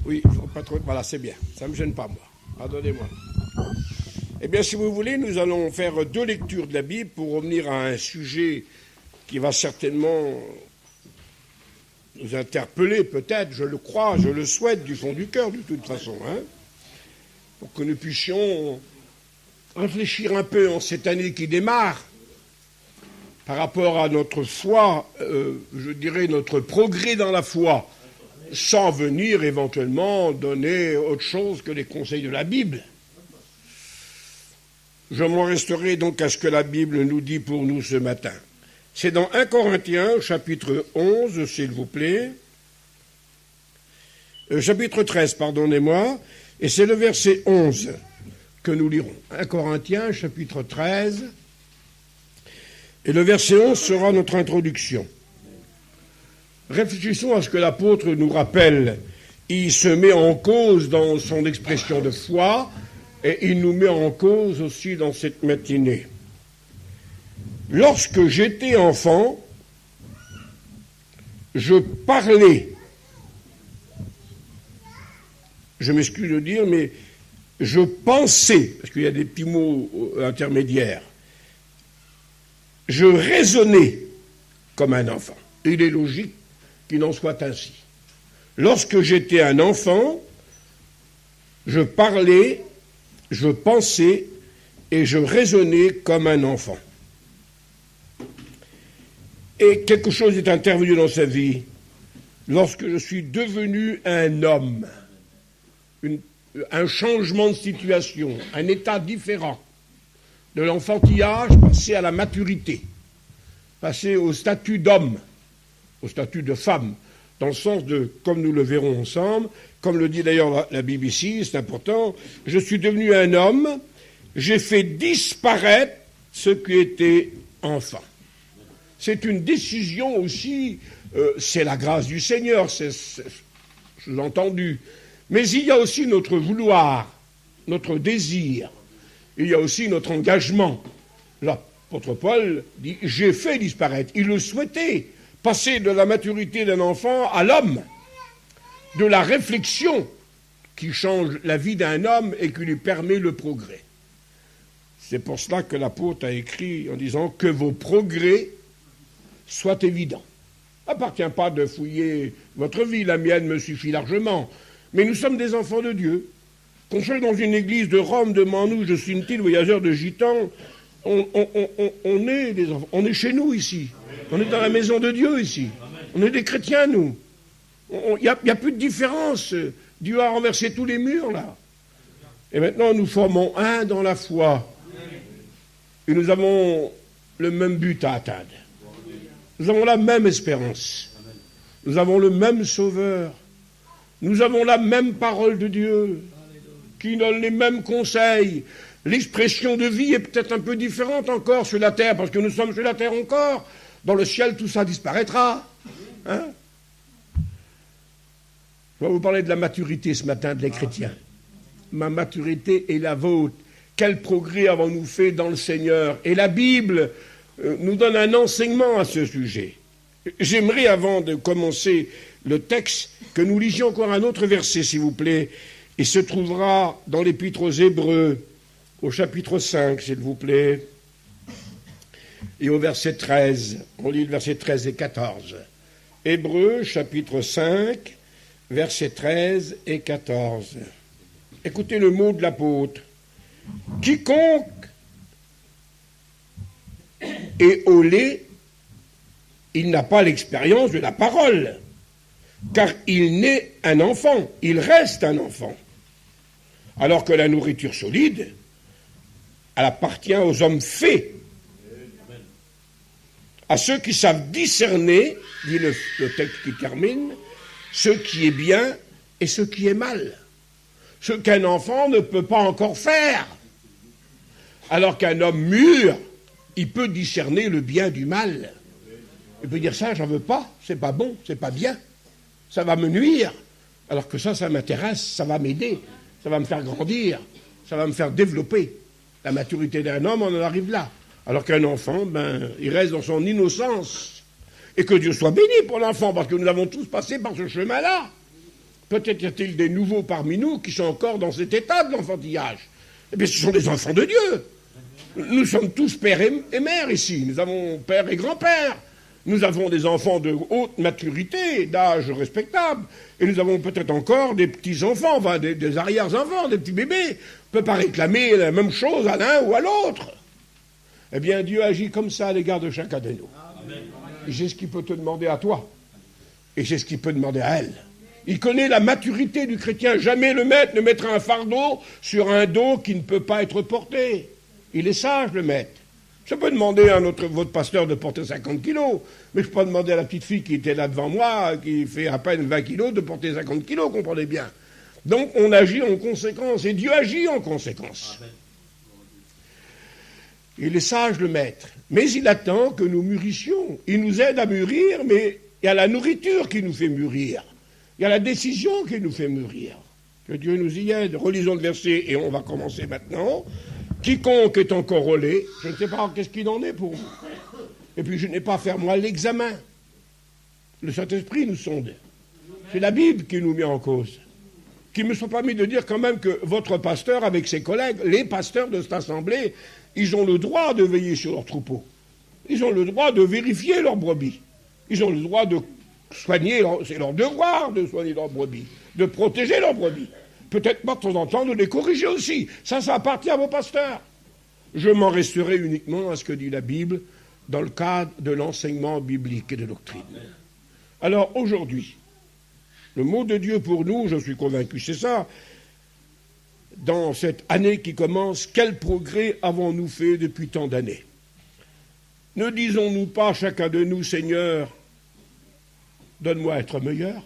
Oui, faut pas trop... Voilà, c'est bien. Ça ne me gêne pas, moi. Pardonnez-moi. Eh bien, si vous voulez, nous allons faire 2 lectures de la Bible pour revenir à un sujet qui va certainement nous interpeller, peut-être, je le crois, je le souhaite du fond du cœur, de toute façon, hein, pour que nous puissions réfléchir un peu en cette année qui démarre par rapport à notre foi, je dirais notre progrès dans la foi, sans venir éventuellement donner autre chose que les conseils de la Bible. Je m'en resterai donc à ce que la Bible nous dit pour nous ce matin. C'est dans 1 Corinthiens, chapitre 11, s'il vous plaît. Chapitre 13, pardonnez-moi, et c'est le verset 11 que nous lirons. 1 Corinthiens, chapitre 13, et le verset 11 sera notre introduction. Réfléchissons à ce que l'apôtre nous rappelle. Il se met en cause dans son expression de foi et il nous met en cause aussi dans cette matinée. Lorsque j'étais enfant, je parlais. Je m'excuse de dire, mais je pensais, parce qu'il y a des petits mots intermédiaires. Je raisonnais comme un enfant. Il est logique qu'il en soit ainsi. Lorsque j'étais un enfant, je parlais, je pensais et je raisonnais comme un enfant. Et quelque chose est intervenu dans sa vie lorsque je suis devenu un homme, un changement de situation, un état différent, de l'enfantillage passé à la maturité, passé au statut d'homme, au statut de femme, dans le sens de, comme nous le verrons ensemble, comme le dit d'ailleurs la Bible ici, c'est important, je suis devenu un homme, j'ai fait disparaître ce qui était enfant. C'est une décision aussi, c'est la grâce du Seigneur, c'est entendu. Mais il y a aussi notre vouloir, notre désir, il y a aussi notre engagement. L'apôtre Paul dit, j'ai fait disparaître, il le souhaitait, passer de la maturité d'un enfant à l'homme, de la réflexion qui change la vie d'un homme et qui lui permet le progrès. C'est pour cela que l'apôtre a écrit en disant que vos progrès soient évidents. Il n'appartient pas de fouiller votre vie, la mienne me suffit largement. Mais nous sommes des enfants de Dieu. Qu'on soit dans une église de Rome, de Manouche, de Suntil, voyageurs de Gitans, on est des enfants. On est chez nous ici. On est dans la maison de Dieu ici. On est des chrétiens, nous. Il n'y a plus de différence. Dieu a renversé tous les murs, là. Et maintenant, nous formons un dans la foi. Et nous avons le même but à atteindre. Nous avons la même espérance. Nous avons le même Sauveur. Nous avons la même parole de Dieu qui donne les mêmes conseils. L'expression de vie est peut-être un peu différente encore sur la terre, parce que nous sommes sur la terre encore. Dans le ciel, tout ça disparaîtra. Hein? Je vais vous parler de la maturité ce matin des chrétiens. Ma maturité est la vôtre. Quel progrès avons-nous fait dans le Seigneur? Et la Bible nous donne un enseignement à ce sujet. J'aimerais, avant de commencer le texte, que nous lisions encore un autre verset, s'il vous plaît. Il se trouvera dans l'Épître aux Hébreux, au chapitre 5, s'il vous plaît, et au verset 13. On lit le verset 13 et 14. Hébreux, chapitre 5, versets 13 et 14. Écoutez le mot de l'apôtre. Quiconque est au lait, il n'a pas l'expérience de la parole, car il naît un enfant, il reste un enfant. Alors que la nourriture solide, elle appartient aux hommes faits, à ceux qui savent discerner, dit le texte qui termine, ce qui est bien et ce qui est mal. Ce qu'un enfant ne peut pas encore faire. Alors qu'un homme mûr, il peut discerner le bien du mal. Il peut dire ça, j'en veux pas, c'est pas bon, c'est pas bien, ça va me nuire. Alors que ça m'intéresse, ça va m'aider, ça va me faire grandir, ça va me faire développer. La maturité d'un homme, on en arrive là. Alors qu'un enfant, il reste dans son innocence. Et que Dieu soit béni pour l'enfant, parce que nous avons tous passé par ce chemin-là. Peut-être y a-t-il des nouveaux parmi nous qui sont encore dans cet état de l'enfantillage. Eh bien, ce sont des enfants de Dieu. Nous sommes tous pères et mères ici. Nous avons père et grand-père. Nous avons des enfants de haute maturité, d'âge respectable. Et nous avons peut-être encore des petits-enfants, enfin des arrière-enfants, des petits bébés. On ne peut pas réclamer la même chose à l'un ou à l'autre. Eh bien, Dieu agit comme ça à l'égard de chacun de nous. Et c'est ce qu'il peut te demander à toi. Et c'est ce qu'il peut demander à elle. Il connaît la maturité du chrétien. Jamais le maître ne mettra un fardeau sur un dos qui ne peut pas être porté. Il est sage, le maître. Je peux demander à votre pasteur de porter 50 kilos, mais je peux pas demander à la petite fille qui était là devant moi, qui fait à peine 20 kilos, de porter 50 kilos, comprenez bien. Donc on agit en conséquence, et Dieu agit en conséquence. Il est sage, le maître, mais il attend que nous mûrissions. Il nous aide à mûrir, mais il y a la nourriture qui nous fait mûrir. Il y a la décision qui nous fait mûrir. Que Dieu nous y aide. Relisons le verset, et on va commencer maintenant. Quiconque est encore au lait, je ne sais pas qu'est-ce qu'il en est pour vous. Et puis je n'ai pas à faire moi l'examen. Le Saint-Esprit nous sonde. C'est la Bible qui nous met en cause. Qu'il ne me soit pas mis de dire quand même que votre pasteur, avec ses collègues, les pasteurs de cette assemblée, ils ont le droit de veiller sur leurs troupeaux. Ils ont le droit de vérifier leurs brebis. Ils ont le droit de soigner, c'est leur devoir de soigner leurs brebis, de protéger leurs brebis. Peut-être pas de temps en temps de les corriger aussi. Ça appartient à vos pasteurs. Je m'en resterai uniquement à ce que dit la Bible dans le cadre de l'enseignement biblique et de doctrine. Alors aujourd'hui, le mot de Dieu pour nous, je suis convaincu, c'est ça. Dans cette année qui commence, quel progrès avons-nous fait depuis tant d'années? Ne disons-nous pas chacun de nous, Seigneur, donne-moi à être meilleur?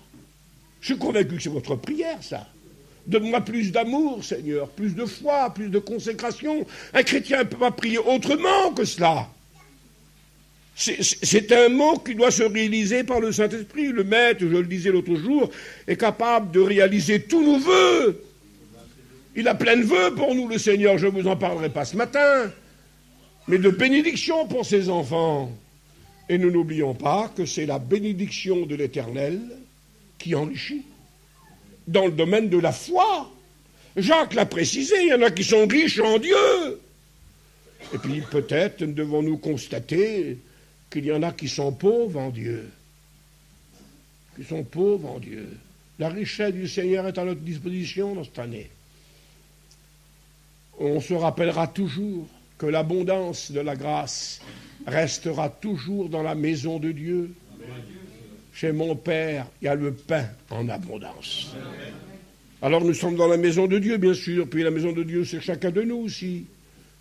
Je suis convaincu que c'est votre prière, ça. Donne-moi plus d'amour, Seigneur, plus de foi, plus de consécration. Un chrétien ne peut pas prier autrement que cela. C'est un mot qui doit se réaliser par le Saint-Esprit. Le Maître, je le disais l'autre jour, est capable de réaliser tous nos vœux. Il a plein de vœux pour nous, le Seigneur. Je ne vous en parlerai pas ce matin. Mais de bénédiction pour ses enfants. Et nous n'oublions pas que c'est la bénédiction de l'Éternel qui enrichit. Dans le domaine de la foi. Jacques l'a précisé, il y en a qui sont riches en Dieu. Et puis peut-être devons-nous constater qu'il y en a qui sont pauvres en Dieu. Qui sont pauvres en Dieu. La richesse du Seigneur est à notre disposition dans cette année. On se rappellera toujours que l'abondance de la grâce restera toujours dans la maison de Dieu. Chez mon Père, il y a le pain en abondance. Alors nous sommes dans la maison de Dieu, bien sûr, puis la maison de Dieu, c'est chacun de nous aussi.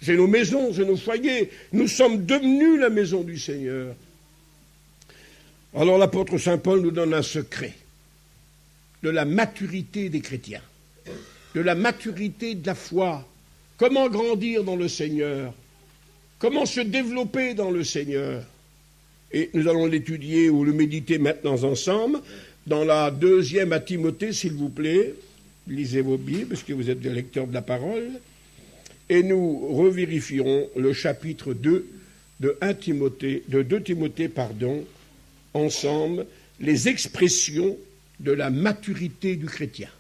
C'est nos maisons, c'est nos foyers. Nous sommes devenus la maison du Seigneur. Alors l'apôtre Saint Paul nous donne un secret de la maturité des chrétiens, de la maturité de la foi. Comment grandir dans le Seigneur? Comment se développer dans le Seigneur? Et nous allons l'étudier ou le méditer maintenant ensemble. Dans la 2e à Timothée, s'il vous plaît, lisez vos Bibles, parce que vous êtes des lecteurs de la parole. Et nous revérifierons le chapitre 2 de 2 Timothée, ensemble, les expressions de la maturité du chrétien.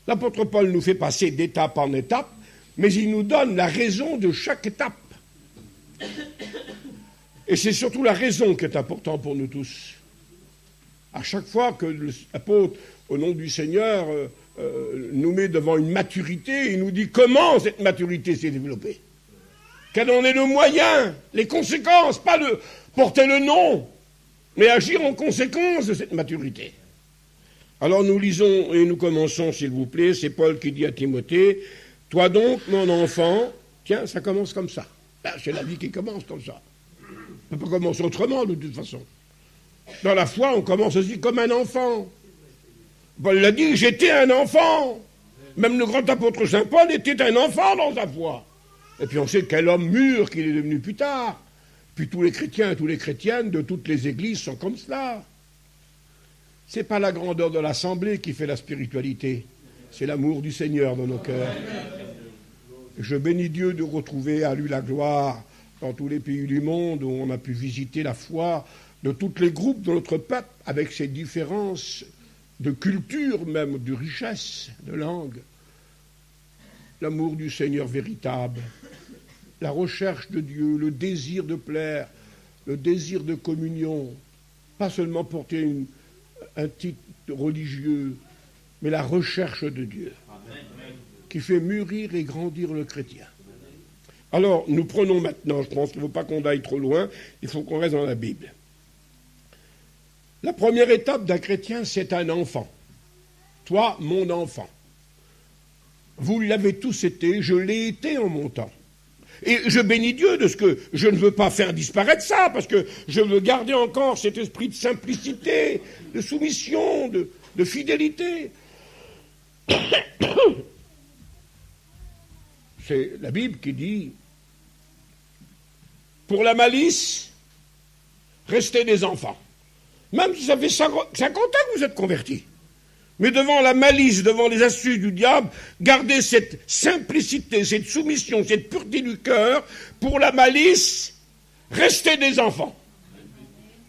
L'apôtre Paul nous fait passer d'étape en étape, mais il nous donne la raison de chaque étape. Et c'est surtout la raison qui est importante pour nous tous. À chaque fois que l'apôtre, au nom du Seigneur, nous met devant une maturité, il nous dit comment cette maturité s'est développée. Quel en est le moyen, les conséquences, pas de porter le nom, mais agir en conséquence de cette maturité. Alors nous lisons et nous commençons, s'il vous plaît, c'est Paul qui dit à Timothée, « Toi donc, mon enfant, tiens, ça commence comme ça. Ben, c'est la vie qui commence comme ça. On ne peut pas commencer autrement, de toute façon. Dans la foi, on commence aussi comme un enfant. Paul l'a dit, j'étais un enfant. Même le grand apôtre Saint Paul était un enfant dans sa foi. Et puis on sait quel homme mûr qu'il est devenu plus tard. Puis tous les chrétiens et toutes les chrétiennes de toutes les églises sont comme cela. Ce n'est pas la grandeur de l'assemblée qui fait la spiritualité. C'est l'amour du Seigneur dans nos cœurs. Je bénis Dieu de retrouver à lui la gloire dans tous les pays du monde où on a pu visiter la foi de tous les groupes de notre peuple avec ses différences de culture même, de richesse, de langue, l'amour du Seigneur véritable, la recherche de Dieu, le désir de plaire, le désir de communion, pas seulement porter un titre religieux, mais la recherche de Dieu, qui fait mûrir et grandir le chrétien. Alors, nous prenons maintenant, je pense qu'il ne faut pas qu'on aille trop loin, il faut qu'on reste dans la Bible. La première étape d'un chrétien, c'est un enfant. Toi, mon enfant. Vous l'avez tous été, je l'ai été en mon temps. Et je bénis Dieu de ce que je ne veux pas faire disparaître ça, parce que je veux garder encore cet esprit de simplicité, de soumission, de fidélité. C'est la Bible qui dit, pour la malice, restez des enfants. Même si ça fait 50 ans que vous êtes convertis. Mais devant la malice, devant les astuces du diable, gardez cette simplicité, cette soumission, cette pureté du cœur. Pour la malice, restez des enfants.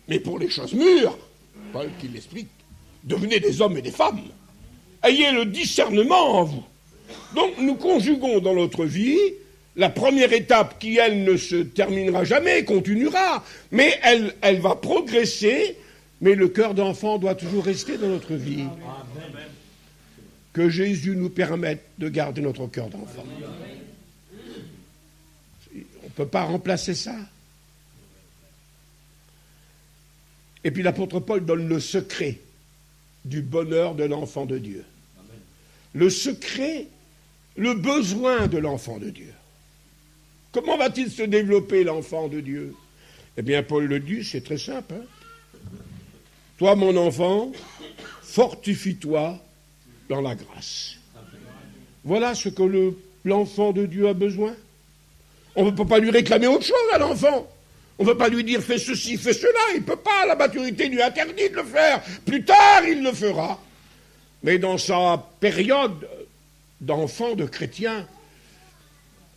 Mais pour les choses mûres, Paul qui l'explique, devenez des hommes et des femmes. Ayez le discernement en vous. Donc nous conjuguons dans notre vie la première étape qui, elle, ne se terminera jamais, continuera, mais elle va progresser, mais le cœur d'enfant doit toujours rester dans notre vie. Que Jésus nous permette de garder notre cœur d'enfant. On ne peut pas remplacer ça. Et puis l'apôtre Paul donne le secret du bonheur de l'enfant de Dieu. Le secret, le besoin de l'enfant de Dieu. Comment va-t-il se développer l'enfant de Dieu? Eh bien, Paul le dit, c'est très simple. Toi, mon enfant, fortifie-toi dans la grâce. Voilà ce que l'enfant de Dieu a besoin. On ne peut pas lui réclamer autre chose à l'enfant. On ne peut pas lui dire fais ceci, fais cela. Il ne peut pas, la maturité lui interdit de le faire. Plus tard, il le fera. Mais dans sa période d'enfant, de chrétien,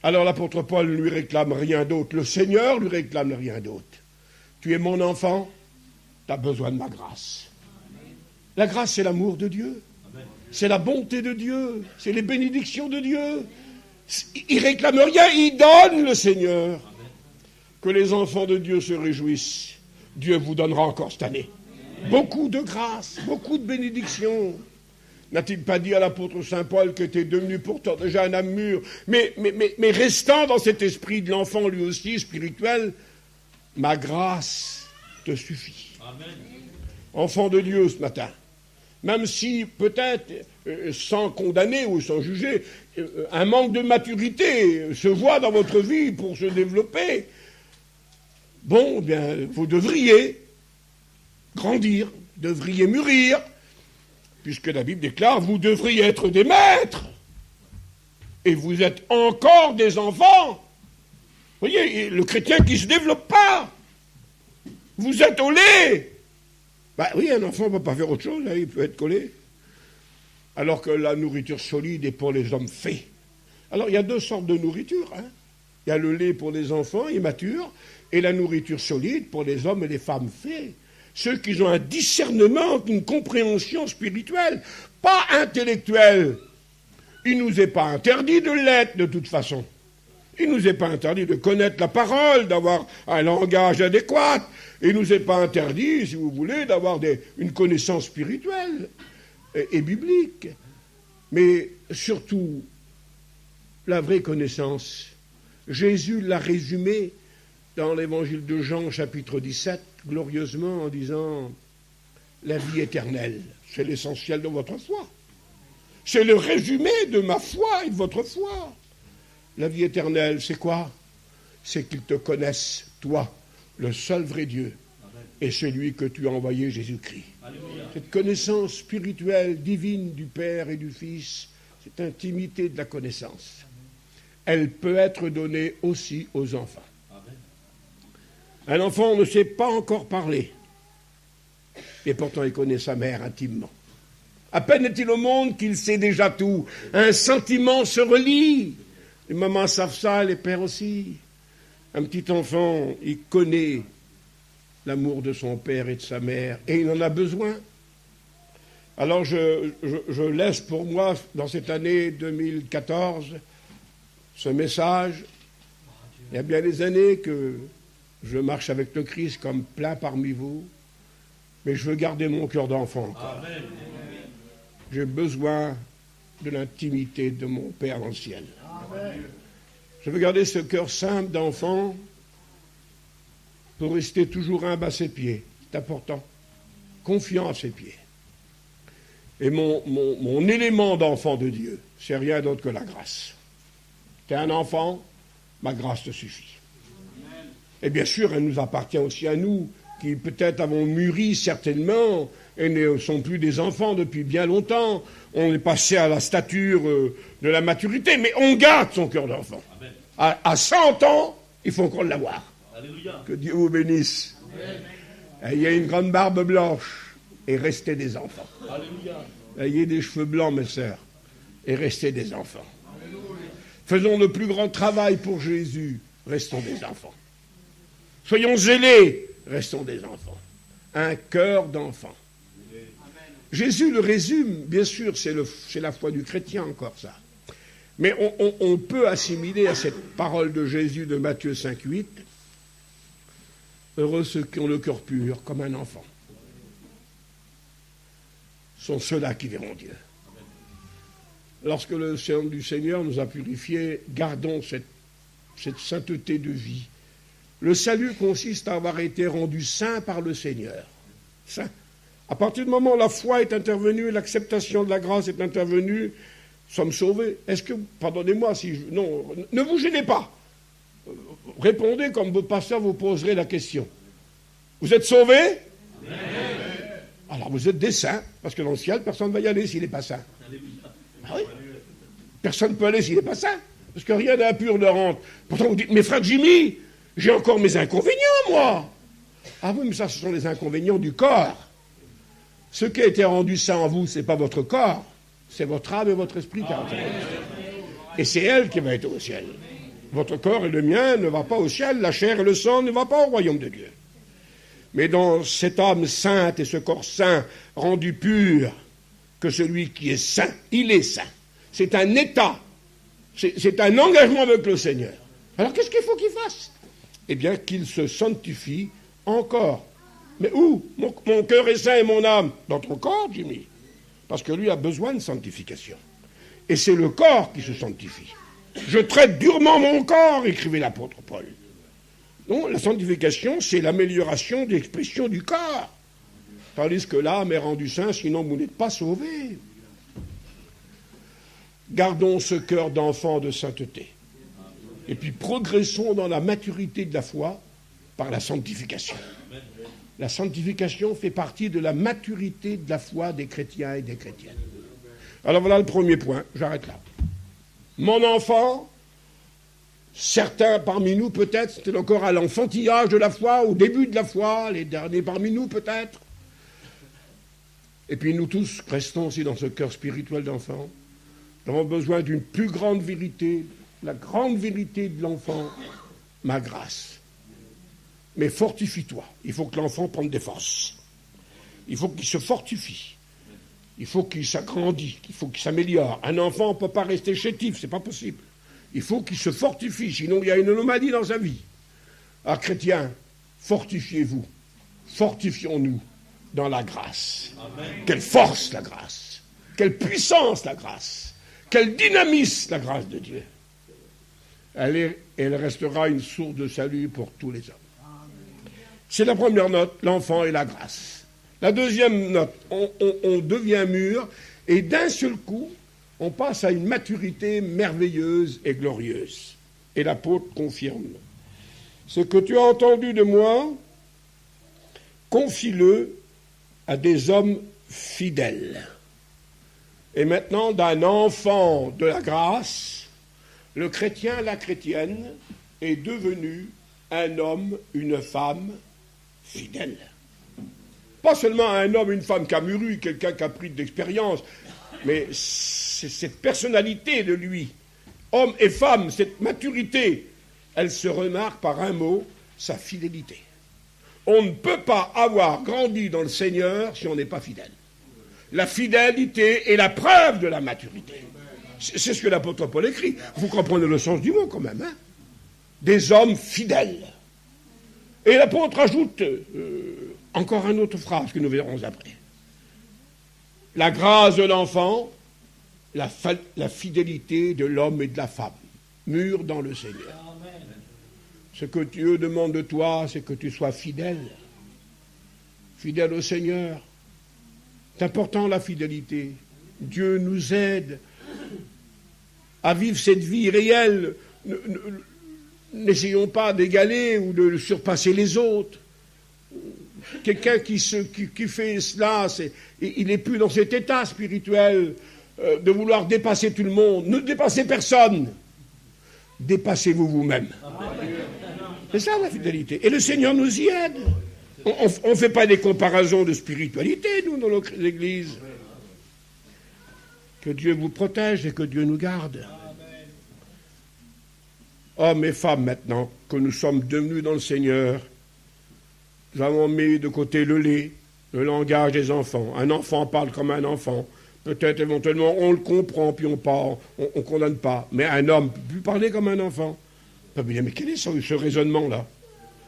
alors l'apôtre Paul ne lui réclame rien d'autre. Le Seigneur lui réclame rien d'autre. Tu es mon enfant, tu as besoin de ma grâce. La grâce, c'est l'amour de Dieu. C'est la bonté de Dieu. C'est les bénédictions de Dieu. Il réclame rien, il donne le Seigneur. Que les enfants de Dieu se réjouissent. Dieu vous donnera encore cette année. Beaucoup de grâce, beaucoup de bénédictions. N'a-t-il pas dit à l'apôtre Saint Paul que tu es devenu pourtant déjà un âme mûre, mais restant dans cet esprit de l'enfant lui aussi spirituel, ma grâce te suffit. Amen. Enfant de Dieu ce matin, même si peut-être sans condamner ou sans juger, un manque de maturité se voit dans votre vie pour se développer, bon, bien, vous devriez grandir, devriez mûrir, puisque la Bible déclare, vous devriez être des maîtres, et vous êtes encore des enfants. Vous voyez, le chrétien qui ne se développe pas, vous êtes au lait. Ben oui, un enfant ne peut pas faire autre chose, hein, il peut être collé. Alors que la nourriture solide est pour les hommes faits. Alors il y a deux sortes de nourriture. Hein. Il y a le lait pour les enfants immatures, et la nourriture solide pour les hommes et les femmes faits. Ceux qui ont un discernement, une compréhension spirituelle, pas intellectuelle. Il ne nous est pas interdit de l'être de toute façon. Il ne nous est pas interdit de connaître la parole, d'avoir un langage adéquat. Il ne nous est pas interdit, si vous voulez, d'avoir une connaissance spirituelle et biblique. Mais surtout, la vraie connaissance. Jésus l'a résumé dans l'évangile de Jean, chapitre 17, glorieusement en disant « La vie éternelle, c'est l'essentiel de votre foi. C'est le résumé de ma foi et de votre foi. La vie éternelle, c'est quoi? C'est qu'ils te connaissent, toi, le seul vrai Dieu, et celui que tu as envoyé, Jésus-Christ. » Cette connaissance spirituelle, divine du Père et du Fils, cette intimité de la connaissance, elle peut être donnée aussi aux enfants. Un enfant ne sait pas encore parler, et pourtant il connaît sa mère intimement. À peine est-il au monde qu'il sait déjà tout. Un sentiment se relie. Les mamans savent ça, les pères aussi. Un petit enfant, il connaît l'amour de son père et de sa mère, et il en a besoin. Alors je laisse pour moi, dans cette année 2014, ce message. Il y a bien des années que je marche avec le Christ comme plein parmi vous, mais je veux garder mon cœur d'enfant. J'ai besoin de l'intimité de mon Père dans le ciel. Je veux garder ce cœur simple d'enfant pour rester toujours humble à ses pieds. C'est important. Confiant à ses pieds. Et mon élément d'enfant de Dieu, c'est rien d'autre que la grâce. Tu es un enfant, ma grâce te suffit. Et bien sûr, elle nous appartient aussi à nous, qui peut-être avons mûri certainement, et ne sont plus des enfants depuis bien longtemps. On est passé à la stature de la maturité, mais on garde son cœur d'enfant. À 100 ans, il faut encore l'avoir. Alléluia. Que Dieu vous bénisse. Ayez une grande barbe blanche et restez des enfants. Alléluia. Ayez des cheveux blancs, mes sœurs, et restez des enfants. Alléluia. Faisons le plus grand travail pour Jésus, restons des enfants. Soyons zélés, restons des enfants. Un cœur d'enfant. Jésus le résume, bien sûr, c'est la foi du chrétien encore ça. Mais on peut assimiler à cette parole de Jésus de Matthieu 5,8, heureux ceux qui ont le cœur pur comme un enfant. Sont ceux-là qui verront Dieu. Lorsque le sang du Seigneur nous a purifiés, gardons cette sainteté de vie. Le salut consiste à avoir été rendu saint par le Seigneur. Saint. À partir du moment où la foi est intervenue, l'acceptation de la grâce est intervenue, nous sommes sauvés. Est-ce que, pardonnez-moi si non, ne vous gênez pas. Répondez comme votre pasteur vous poserait la question. Vous êtes sauvés? Oui. Alors vous êtes des saints, parce que dans le ciel, personne ne va y aller s'il n'est pas saint. Ah oui. Personne ne peut aller s'il n'est pas saint, parce que rien d'impur ne rentre. Pourtant vous dites, mais frère Jimmy, j'ai encore mes inconvénients, moi. Ah oui, mais ça, ce sont les inconvénients du corps. Ce qui a été rendu saint en vous, ce n'est pas votre corps, c'est votre âme et votre esprit qui a été rendu saint. Et c'est elle qui va être au ciel. Votre corps et le mien ne va pas au ciel, la chair et le sang ne vont pas au royaume de Dieu. Mais dans cette âme sainte et ce corps saint rendu pur, que celui qui est saint, il est saint. C'est un état, c'est un engagement avec le Seigneur. Alors qu'est-ce qu'il faut qu'il fasse? Eh bien, qu'il se sanctifie encore. Mais où? Mon cœur est saint et mon âme. Dans ton corps, Jimmy. Parce que lui a besoin de sanctification. Et c'est le corps qui se sanctifie. Je traite durement mon corps, écrivait l'apôtre Paul. Non, la sanctification, c'est l'amélioration de l'expression du corps. Tandis que l'âme est rendue sainte, sinon vous n'êtes pas sauvés. Gardons ce cœur d'enfant de sainteté. Et puis progressons dans la maturité de la foi par la sanctification. La sanctification fait partie de la maturité de la foi des chrétiens et des chrétiennes. Alors voilà le premier point, j'arrête là. Mon enfant, certains parmi nous peut-être, c'était encore à l'enfantillage de la foi, au début de la foi, les derniers parmi nous peut-être. Et puis nous tous restons aussi dans ce cœur spirituel d'enfant. Nous avons besoin d'une plus grande vérité, la grande vérité de l'enfant, ma grâce. Mais fortifie-toi. Il faut que l'enfant prenne des forces. Il faut qu'il se fortifie. Il faut qu'il s'agrandisse. Il faut qu'il s'améliore. Un enfant ne peut pas rester chétif, c'est pas possible. Il faut qu'il se fortifie, sinon il y a une anomalie dans sa vie. Alors chrétiens, fortifiez-vous. Fortifions-nous dans la grâce. Amen. Quelle force la grâce. Quelle puissance la grâce. Quel dynamisme la grâce de Dieu. Elle restera une source de salut pour tous les hommes. C'est la première note, l'enfant et la grâce. La deuxième note, on devient mûr et d'un seul coup, on passe à une maturité merveilleuse et glorieuse. Et l'apôtre confirme. Ce que tu as entendu de moi, confie-le à des hommes fidèles. Et maintenant, d'un enfant de la grâce, le chrétien, la chrétienne, est devenu un homme, une femme fidèle. Pas seulement un homme, une femme qui a mûri, quelqu'un qui a pris de l'expérience, mais c'est cette personnalité de lui, homme et femme, cette maturité, elle se remarque par un mot, sa fidélité. On ne peut pas avoir grandi dans le Seigneur si on n'est pas fidèle. la fidélité est la preuve de la maturité. C'est ce que l'apôtre Paul écrit. Vous comprenez le sens du mot quand même, hein? Des hommes fidèles. Et l'apôtre ajoute encore une autre phrase que nous verrons après. La grâce de l'enfant, la fidélité de l'homme et de la femme, mûrs dans le Seigneur. Amen. Ce que Dieu demande de toi, c'est que tu sois fidèle. Fidèle au Seigneur. C'est important la fidélité. Dieu nous aide à vivre cette vie réelle. N'essayons pas d'égaler ou de surpasser les autres. Quelqu'un qui fait cela, il n'est plus dans cet état spirituel de vouloir dépasser tout le monde. Ne dépassez personne. Dépassez-vous vous-même. C'est ça la fidélité. Et le Seigneur nous y aide. On ne fait pas des comparaisons de spiritualité, nous, dans nos églises. Que Dieu vous protège et que Dieu nous garde. Hommes et femmes, maintenant, que nous sommes devenus dans le Seigneur, nous avons mis de côté le langage des enfants. Un enfant parle comme un enfant. Peut-être éventuellement on le comprend, puis on ne condamne pas. Mais un homme ne peut plus parler comme un enfant. On peut dire, mais quel est ce raisonnement-là?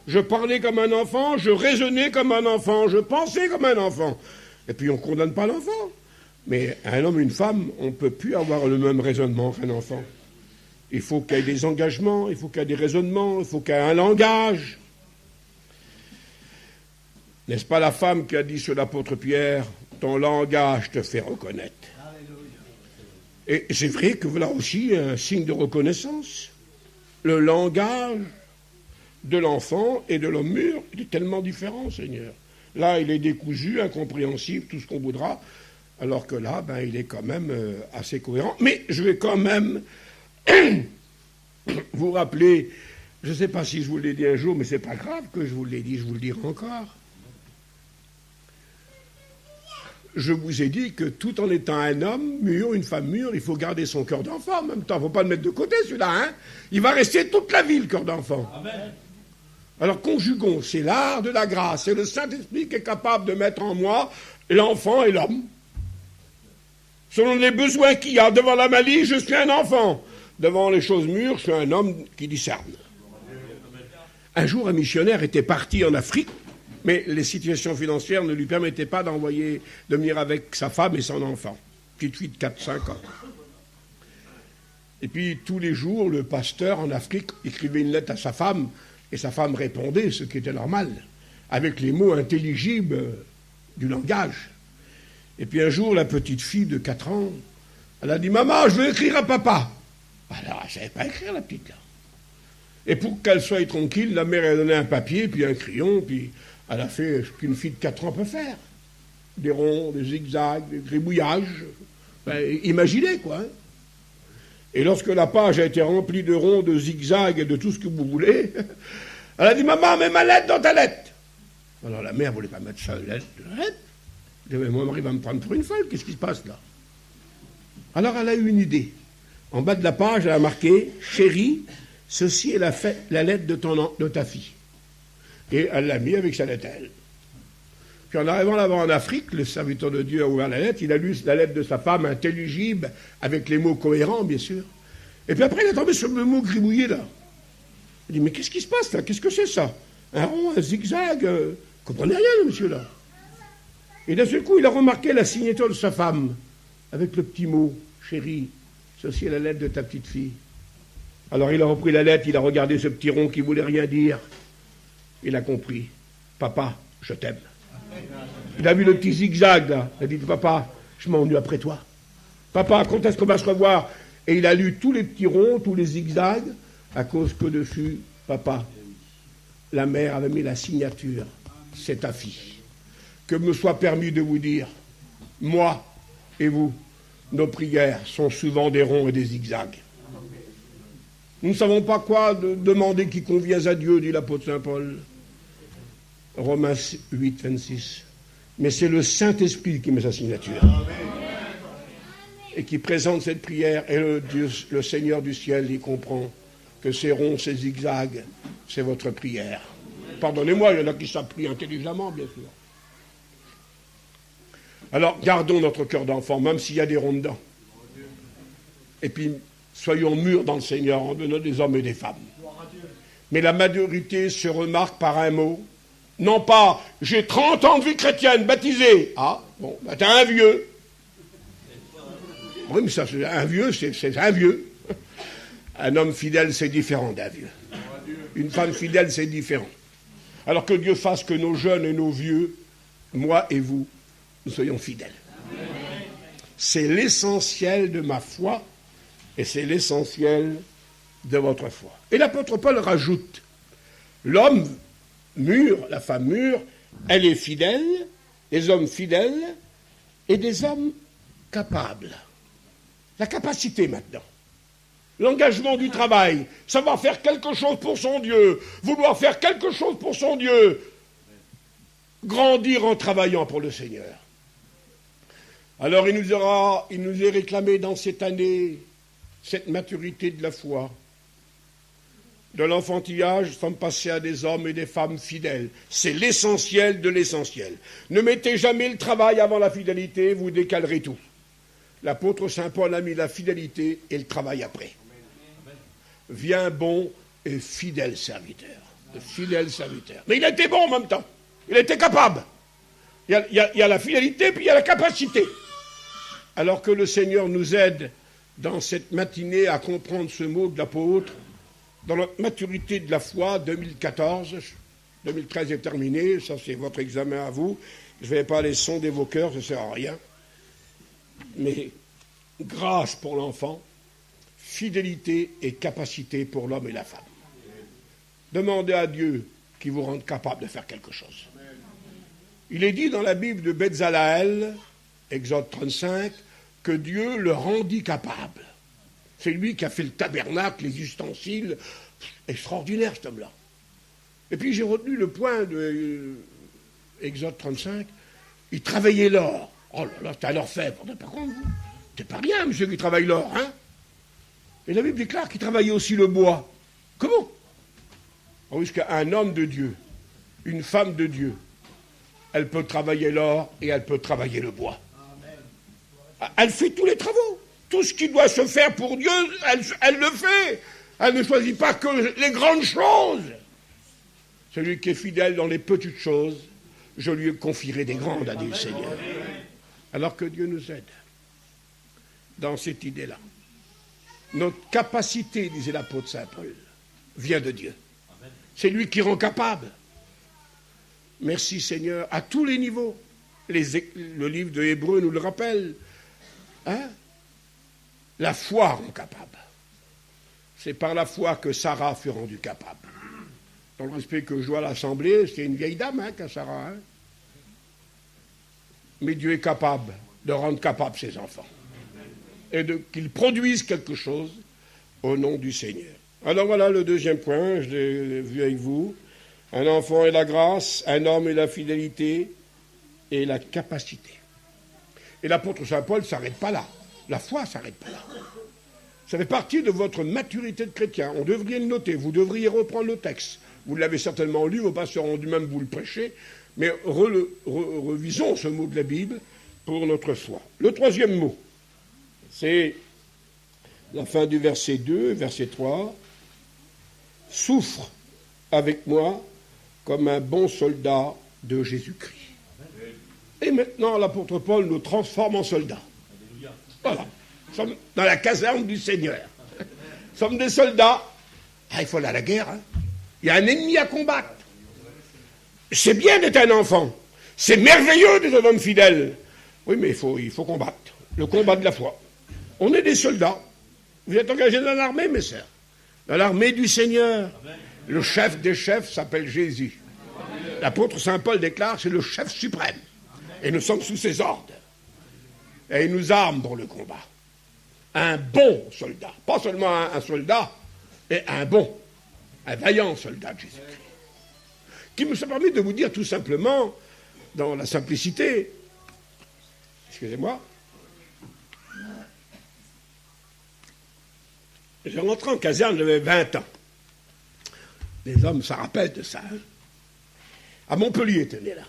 Je parlais comme un enfant, je raisonnais comme un enfant, je pensais comme un enfant. Et puis on ne condamne pas l'enfant. Mais un homme et une femme, on ne peut plus avoir le même raisonnement qu'un enfant. Il faut qu'il y ait des engagements, il faut qu'il y ait des raisonnements, il faut qu'il y ait un langage. N'est-ce pas la femme qui a dit sur l'apôtre Pierre, ton langage te fait reconnaître? Et c'est vrai que voilà aussi un signe de reconnaissance. Le langage de l'enfant et de l'homme mûr, il est tellement différent, Seigneur. Là, il est décousu, incompréhensible, tout ce qu'on voudra, alors que là, il est quand même assez cohérent. Mais je vais quand même vous rappeler, je ne sais pas si je vous l'ai dit un jour, mais c'est pas grave que je vous l'ai dit, je vous le dirai encore. Je vous ai dit que tout en étant un homme mûr, une femme mûre, il faut garder son cœur d'enfant en même temps. Il ne faut pas le mettre de côté, celui-là. Hein, il va rester toute la vie, le cœur d'enfant. Amen. Alors conjuguons, c'est l'art de la grâce. C'est le Saint-Esprit qui est capable de mettre en moi l'enfant et l'homme. Selon les besoins qu'il y a. Devant la malice, je suis un enfant. Devant les choses mûres, je suis un homme qui discerne. Un jour, un missionnaire était parti en Afrique, mais les situations financières ne lui permettaient pas de venir avec sa femme et son enfant. Petite fille de 4-5 ans. Et puis, tous les jours, le pasteur en Afrique écrivait une lettre à sa femme, et sa femme répondait, ce qui était normal, avec les mots intelligibles du langage. Et puis un jour, la petite fille de 4 ans, elle a dit « Maman, je veux écrire à papa ». Alors, elle ne savait pas écrire, la petite, là. Et pour qu'elle soit tranquille, la mère a donné un papier, puis un crayon, puis elle a fait ce qu'une fille de 4 ans peut faire. Des ronds, des zigzags, des gribouillages. Imaginez, quoi. Hein. Et lorsque la page a été remplie de ronds, de zigzags et de tout ce que vous voulez, elle a dit « Maman, mets ma lettre dans ta lettre ». Alors la mère ne voulait pas mettre sa lettre dans la lettre. Elle dit « Mon mari va me prendre pour une folle, qu'est-ce qui se passe là ?» Alors elle a eu une idée. En bas de la page, elle a marqué « Chérie, ceci est la lettre de ta fille ». Et elle l'a mis avec sa lettre à elle. Puis en arrivant là-bas en Afrique, le serviteur de Dieu a ouvert la lettre, il a lu la lettre de sa femme, intelligible, avec les mots cohérents, bien sûr. Et puis après, il est tombé sur le mot gribouillé, là. Il dit, mais qu'est-ce qui se passe, là? Qu'est-ce que c'est, ça? Un rond, un zigzag, vous comprenez rien, le monsieur, là. Et d'un seul coup, il a remarqué la signature de sa femme, avec le petit mot, chérie, ceci est la lettre de ta petite fille. Alors il a repris la lettre, il a regardé ce petit rond qui voulait rien dire. Il a compris. Papa, je t'aime. Il a vu le petit zigzag, là. Il a dit, papa, je m'ennuie après toi. Papa, quand est-ce qu'on va se revoir? Et il a lu tous les petits ronds, tous les zigzags, à cause que dessus, papa, la mère avait mis la signature. C'est ta fille. Que me soit permis de vous dire, moi et vous, nos prières sont souvent des ronds et des zigzags. Nous ne savons pas quoi demander qui convient à Dieu, dit l'apôtre Saint Paul. Romains 8, 26. Mais c'est le Saint-Esprit qui met sa signature. Et qui présente cette prière. Et le Seigneur du ciel, il comprend que ces ronds, ces zigzags, c'est votre prière. Pardonnez-moi, il y en a qui savent prier intelligemment, bien sûr. Alors, gardons notre cœur d'enfant, même s'il y a des ronds dedans. Et puis, soyons mûrs dans le Seigneur, en devenant des hommes et des femmes. Mais la maturité se remarque par un mot. Non pas, j'ai 30 ans de vie chrétienne, baptisé. Ah, bon, bah t'es un vieux. Oui, mais ça, c'est un vieux, c'est un vieux. Un homme fidèle, c'est différent d'un vieux. Une femme fidèle, c'est différent. Alors que Dieu fasse que nos jeunes et nos vieux, moi et vous, nous soyons fidèles. C'est l'essentiel de ma foi et c'est l'essentiel de votre foi. Et l'apôtre Paul rajoute, l'homme mûr, la femme mûre, elle est fidèle, des hommes fidèles et des hommes capables. La capacité maintenant. L'engagement du travail, savoir faire quelque chose pour son Dieu, vouloir faire quelque chose pour son Dieu, grandir en travaillant pour le Seigneur. Alors il nous est réclamé dans cette année cette maturité de la foi. De l'enfantillage, nous sommes passés à des hommes et des femmes fidèles. C'est l'essentiel de l'essentiel. Ne mettez jamais le travail avant la fidélité, vous décalerez tout. L'apôtre Saint Paul a mis la fidélité et le travail après. Viens bon et fidèle serviteur. Fidèle serviteur. Mais il était bon en même temps. Il était capable. Il y a la fidélité, puis il y a la capacité. Alors que le Seigneur nous aide dans cette matinée à comprendre ce mot de l'apôtre, dans notre maturité de la foi 2014, 2013 est terminé, ça c'est votre examen à vous. Je ne vais pas aller sonder vos cœurs, ça ne sert à rien. Mais grâce pour l'enfant, fidélité et capacité pour l'homme et la femme. Demandez à Dieu qu'il vous rende capable de faire quelque chose. Il est dit dans la Bible de Bezaleel, Exode 35, que Dieu le rendit capable. C'est lui qui a fait le tabernacle, les ustensiles. Extraordinaire, cet homme-là. Et puis j'ai retenu le point de Exode 35. Il travaillait l'or. Oh là là, c'est un orfèvre. Par contre, vous, c'est pas rien, monsieur, qui travaille l'or, hein? Et la Bible déclare qu'il travaillait aussi le bois. Comment? Puisqu'un homme de Dieu, une femme de Dieu, elle peut travailler l'or et elle peut travailler le bois. Amen. Elle fait tous les travaux. Tout ce qui doit se faire pour Dieu, elle le fait. Elle ne choisit pas que les grandes choses. Celui qui est fidèle dans les petites choses, je lui confierai des grandes, a dit le Seigneur. Alors que Dieu nous aide dans cette idée-là. Notre capacité, disait l'apôtre Saint Paul, vient de Dieu. C'est lui qui rend capable. Merci Seigneur, à tous les niveaux. Le livre de Hébreux nous le rappelle. Hein? La foi rend capable. C'est par la foi que Sarah fut rendue capable. Dans le respect que je vois à l'Assemblée, c'est une vieille dame, hein, Sarah. Hein? Mais Dieu est capable de rendre capable ses enfants. Et qu'ils produisent quelque chose au nom du Seigneur. Alors voilà le deuxième point, je l'ai vu avec vous. Un enfant est la grâce, un homme est la fidélité et la capacité. Et l'apôtre Saint Paul ne s'arrête pas là. La foi ne s'arrête pas là. Ça fait partie de votre maturité de chrétien. On devrait le noter, vous devriez reprendre le texte. Vous l'avez certainement lu, vos pasteurs ont dû même vous le prêcher, mais revisons ce mot de la Bible pour notre foi. Le troisième mot, c'est la fin du verset 2, verset 3. « Souffre avec moi comme un bon soldat de Jésus-Christ. » Et maintenant, l'apôtre Paul nous transforme en soldats. Voilà. Nous sommes dans la caserne du Seigneur. Nous sommes des soldats. Ah, il faut aller à la guerre. Hein. Il y a un ennemi à combattre. C'est bien d'être un enfant. C'est merveilleux d'être un homme fidèle. Oui, mais il faut combattre. Le combat de la foi. On est des soldats. Vous êtes engagés dans l'armée, mes sœurs. Dans l'armée du Seigneur. Le chef des chefs s'appelle Jésus. L'apôtre Saint Paul déclare c'est le chef suprême. Et nous sommes sous ses ordres. Et il nous arme pour le combat. Un bon soldat. Pas seulement un soldat, mais un vaillant soldat de Jésus-Christ. Qui me permet de vous dire tout simplement, dans la simplicité, excusez-moi, j'ai rentré en caserne, j'avais 20 ans. Les hommes se rappellent de ça. Hein. À Montpellier, tenez là.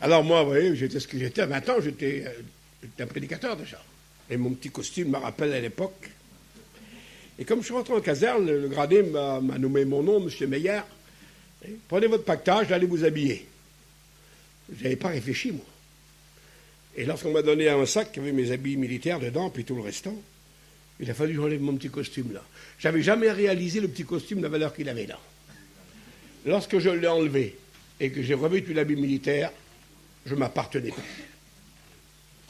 Alors moi, vous voyez, j'étais ce que j'étais. Maintenant, j'étais un prédicateur déjà. Et mon petit costume me rappelle à l'époque. Et comme je suis rentré en caserne, le gradé m'a nommé mon nom, M. Meyer. Prenez votre pactage, allez vous habiller. Je n'avais pas réfléchi, moi. Et lorsqu'on m'a donné un sac qui avait mes habits militaires dedans, puis tout le restant, il a fallu que j'enlève mon petit costume là. J'avais jamais réalisé le petit costume, la valeur qu'il avait là. Lorsque je l'ai enlevé et que j'ai revêtu l'habit militaire, je ne m'appartenais plus.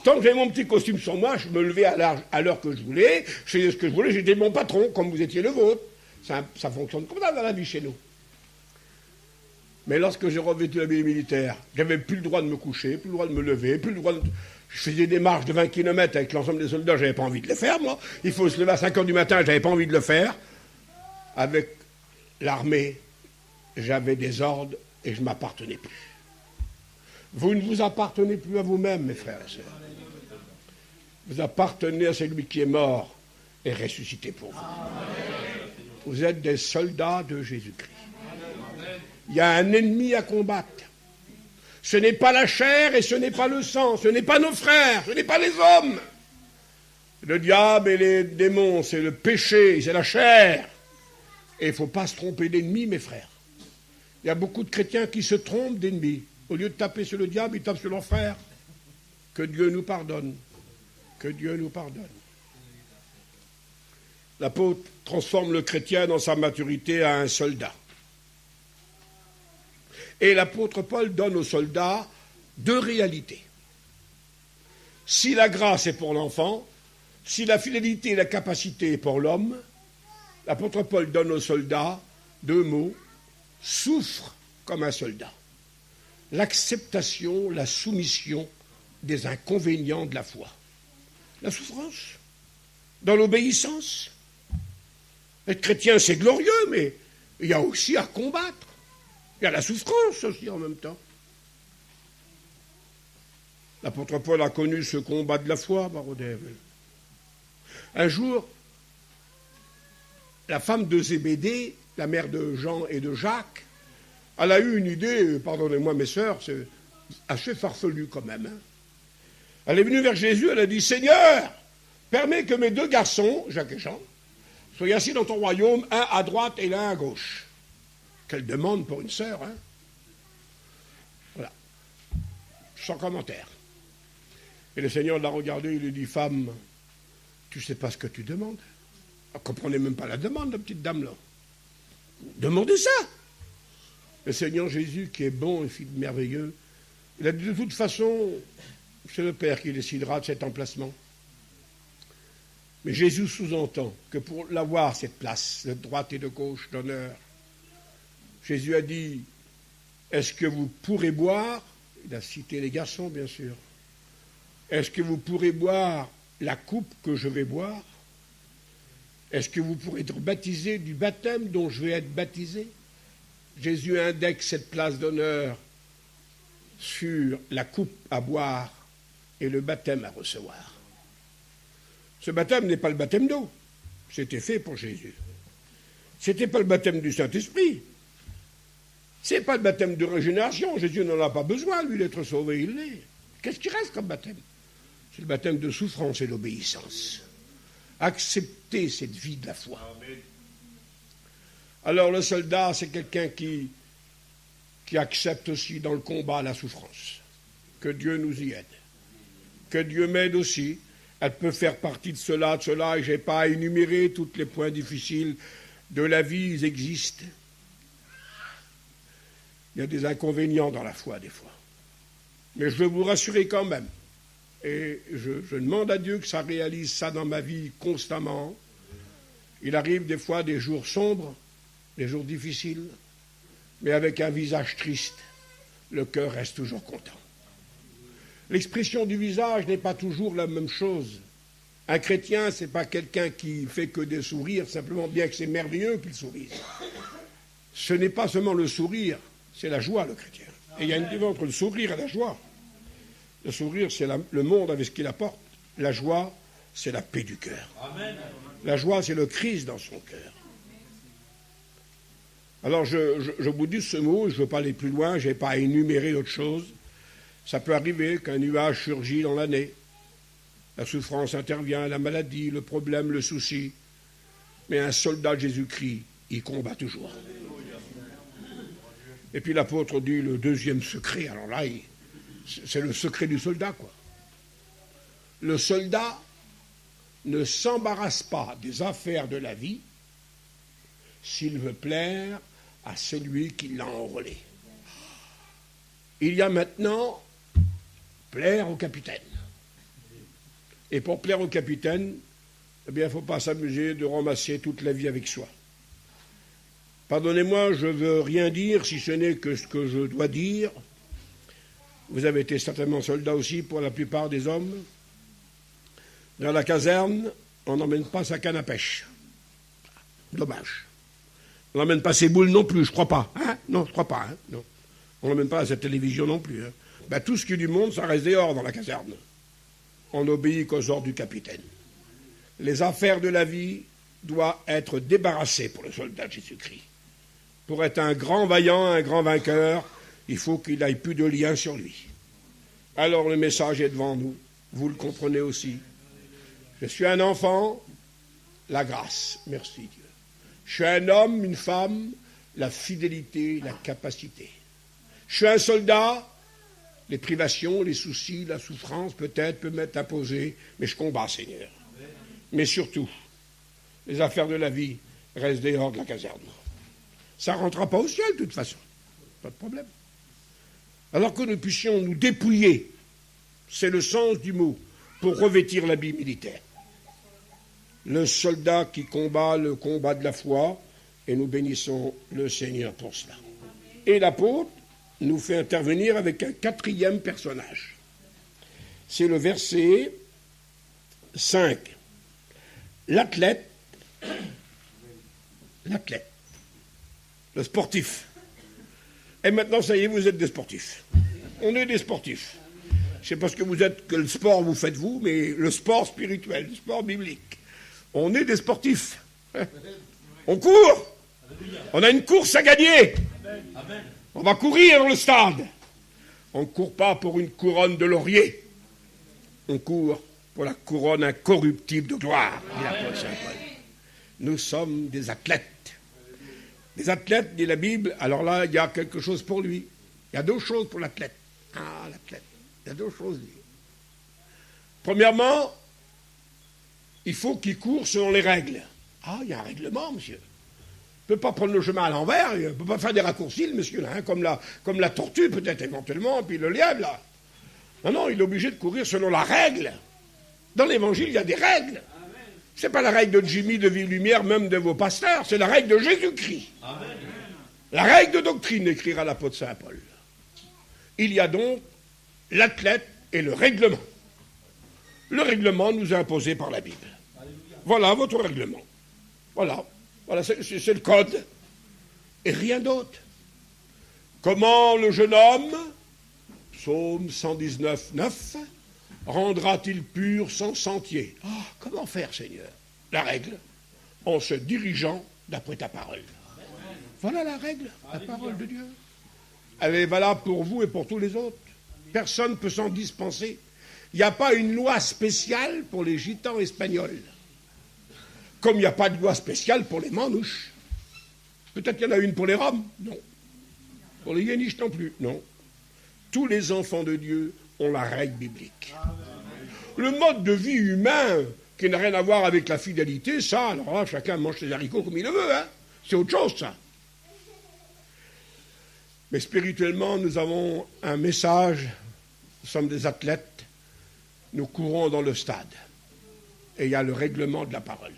Tant que j'avais mon petit costume sur moi, je me levais à l'heure que je voulais, je faisais ce que je voulais, j'étais mon patron, comme vous étiez le vôtre. Ça fonctionne comme ça dans la vie chez nous. Mais lorsque j'ai revêtu l'habit militaire, j'avais plus le droit de me coucher, plus le droit de me lever, plus le droit de... Je faisais des marches de 20 km avec l'ensemble des soldats, j'avais pas envie de le faire, moi. Il faut se lever à 5 h du matin, j'avais pas envie de le faire. Avec l'armée, j'avais des ordres et je ne m'appartenais plus. Vous ne vous appartenez plus à vous-même, mes frères et sœurs. Vous appartenez à celui qui est mort et ressuscité pour vous. Vous êtes des soldats de Jésus-Christ. Il y a un ennemi à combattre. Ce n'est pas la chair et ce n'est pas le sang, ce n'est pas nos frères, ce n'est pas les hommes. Le diable et les démons, c'est le péché, c'est la chair. Et il ne faut pas se tromper d'ennemi, mes frères. Il y a beaucoup de chrétiens qui se trompent d'ennemis. Au lieu de taper sur le diable, ils tapent sur leurs frères. Que Dieu nous pardonne. Que Dieu nous pardonne. L'apôtre transforme le chrétien dans sa maturité à un soldat. Et l'apôtre Paul donne aux soldats deux réalités. Si la grâce est pour l'enfant, si la fidélité et la capacité est pour l'homme, l'apôtre Paul donne aux soldats deux mots, souffre comme un soldat. L'acceptation, la soumission des inconvénients de la foi. La souffrance, dans l'obéissance. Être chrétien, c'est glorieux, mais il y a aussi à combattre. Il y a la souffrance aussi en même temps. L'apôtre Paul a connu ce combat de la foi, Barodève. Un jour, la femme de Zébédée, la mère de Jean et de Jacques, elle a eu une idée, pardonnez-moi mes sœurs, c'est assez farfelu quand même. Hein. Elle est venue vers Jésus, elle a dit, Seigneur, permets que mes deux garçons, Jacques et Jean, soient assis dans ton royaume, un à droite et l'un à gauche. Quelle demande pour une sœur, hein? Voilà. Sans commentaire. Et le Seigneur l'a regardé, il lui dit, femme, tu ne sais pas ce que tu demandes. Elle ne comprenait même pas la demande, la petite dame, là. Demandez ça. Le Seigneur Jésus, qui est bon et merveilleux, il a dit, de toute façon, c'est le Père qui décidera de cet emplacement. Mais Jésus sous-entend que pour l'avoir, cette place, de droite et de gauche, d'honneur, Jésus a dit, est-ce que vous pourrez boire? Il a cité les garçons, bien sûr. Est-ce que vous pourrez boire la coupe que je vais boire? Est-ce que vous pourrez être baptisé du baptême dont je vais être baptisé? Jésus indexe cette place d'honneur sur la coupe à boire et le baptême à recevoir. Ce baptême n'est pas le baptême d'eau. C'était fait pour Jésus. Ce n'était pas le baptême du Saint-Esprit. Ce n'est pas le baptême de régénération. Jésus n'en a pas besoin, lui, d'être sauvé, il l'est. Qu'est-ce qui reste comme baptême? C'est le baptême de souffrance et d'obéissance. Accepter cette vie de la foi. Amen. Alors le soldat, c'est quelqu'un qui accepte aussi dans le combat la souffrance. Que Dieu nous y aide. Que Dieu m'aide aussi. Elle peut faire partie de cela, et je n'ai pas à énumérer tous les points difficiles de la vie, ils existent. Il y a des inconvénients dans la foi, des fois. Mais je veux vous rassurer quand même. Et je demande à Dieu que ça réalise ça dans ma vie constamment. Il arrive des fois des jours sombres, des jours difficiles, mais avec un visage triste, le cœur reste toujours content. L'expression du visage n'est pas toujours la même chose. Un chrétien, ce n'est pas quelqu'un qui fait que des sourires, simplement bien que c'est merveilleux qu'il sourise. Ce n'est pas seulement le sourire, c'est la joie, le chrétien. Et il y a une différence entre le sourire et la joie. Le sourire, c'est le monde avec ce qu'il apporte. La joie, c'est la paix du cœur. La joie, c'est le Christ dans son cœur. Alors, je vous dis ce mot, je ne veux pas aller plus loin, je n'ai pas à énumérer d'autres choses. Ça peut arriver qu'un nuage surgit dans l'année. La souffrance intervient, la maladie, le problème, le souci. Mais un soldat de Jésus-Christ, il combat toujours. Et puis l'apôtre dit le deuxième secret. Alors là, c'est le secret du soldat, quoi. Le soldat ne s'embarrasse pas des affaires de la vie s'il veut plaire à celui qui l'a enrôlé. Il y a maintenant plaire au capitaine. Et pour plaire au capitaine, eh bien, il ne faut pas s'amuser de ramasser toute la vie avec soi. Pardonnez-moi, je ne veux rien dire, si ce n'est que ce que je dois dire. Vous avez été certainement soldat aussi pour la plupart des hommes. Dans la caserne, on n'emmène pas sa canne à pêche. Dommage. On n'emmène pas ses boules non plus, je crois pas. Hein? Non, je crois pas. Hein? Non. On n'emmène pas sa télévision non plus. Hein? Ben, tout ce qui est du monde, ça reste dehors dans la caserne. On n'obéit qu'aux ordres du capitaine. Les affaires de la vie doivent être débarrassées pour le soldat de Jésus-Christ. Pour être un grand vaillant, un grand vainqueur, il faut qu'il n'aille plus de lien sur lui. Alors le message est devant nous. Vous le comprenez aussi. Je suis un enfant, la grâce, merci Dieu. Je suis un homme, une femme, la fidélité, la capacité. Je suis un soldat, les privations, les soucis, la souffrance peut-être peuvent m'être imposées, mais je combats, Seigneur. Mais surtout, les affaires de la vie restent dehors de la caserne. Ça ne rentrera pas au ciel, de toute façon. Pas de problème. Alors que nous puissions nous dépouiller, c'est le sens du mot, pour revêtir l'habit militaire. Le soldat qui combat le combat de la foi, et nous bénissons le Seigneur pour cela. Et l'apôtre nous fait intervenir avec un quatrième personnage. C'est le verset 5. L'athlète, le sportif. Et maintenant, ça y est, vous êtes des sportifs. On est des sportifs. Je ne sais pas ce que vous êtes, que le sport vous faites vous, mais le sport spirituel, le sport biblique. On est des sportifs. On court. On a une course à gagner. On va courir dans le stade. On ne court pas pour une couronne de laurier. On court pour la couronne incorruptible de gloire, dit l'apôtre Saint Paul. Nous sommes des athlètes. Des athlètes, dit la Bible, alors là, il y a quelque chose pour lui. Il y a deux choses pour l'athlète. Ah, l'athlète. Il y a deux choses. Premièrement, il faut qu'il court selon les règles. Ah, il y a un règlement, monsieur. Il ne peut pas prendre le chemin à l'envers, il ne peut pas faire des raccourcis, le monsieur, là, hein, comme la tortue, peut-être, éventuellement, puis le lièvre, là. Non, il est obligé de courir selon la règle. Dans l'Évangile, il y a des règles. Ce n'est pas la règle de Jimmy, de Vie-Lumière, même de vos pasteurs, c'est la règle de Jésus-Christ. Amen. La règle de doctrine, écrira l'apôtre Saint Paul. Il y a donc l'athlète et le règlement. Le règlement nous est imposé par la Bible. Voilà votre règlement. Voilà, c'est le code. Et rien d'autre. Comment le jeune homme, psaume 119, 9, rendra-t-il pur son sentier? Comment faire, Seigneur? La règle, en se dirigeant d'après ta parole. Voilà la règle, la parole de Dieu. Elle est valable pour vous et pour tous les autres. Personne ne peut s'en dispenser. Il n'y a pas une loi spéciale pour les gitans espagnols. Comme il n'y a pas de loi spéciale pour les manouches. Peut-être qu'il y en a une pour les Roms? Non. Pour les Yéniches non plus? Non. Tous les enfants de Dieu ont la règle biblique. Le mode de vie humain, qui n'a rien à voir avec la fidélité, ça, alors là, chacun mange ses haricots comme il le veut, hein. C'est autre chose, ça. Mais spirituellement, nous avons un message. Nous sommes des athlètes. Nous courons dans le stade. Et il y a le règlement de la parole.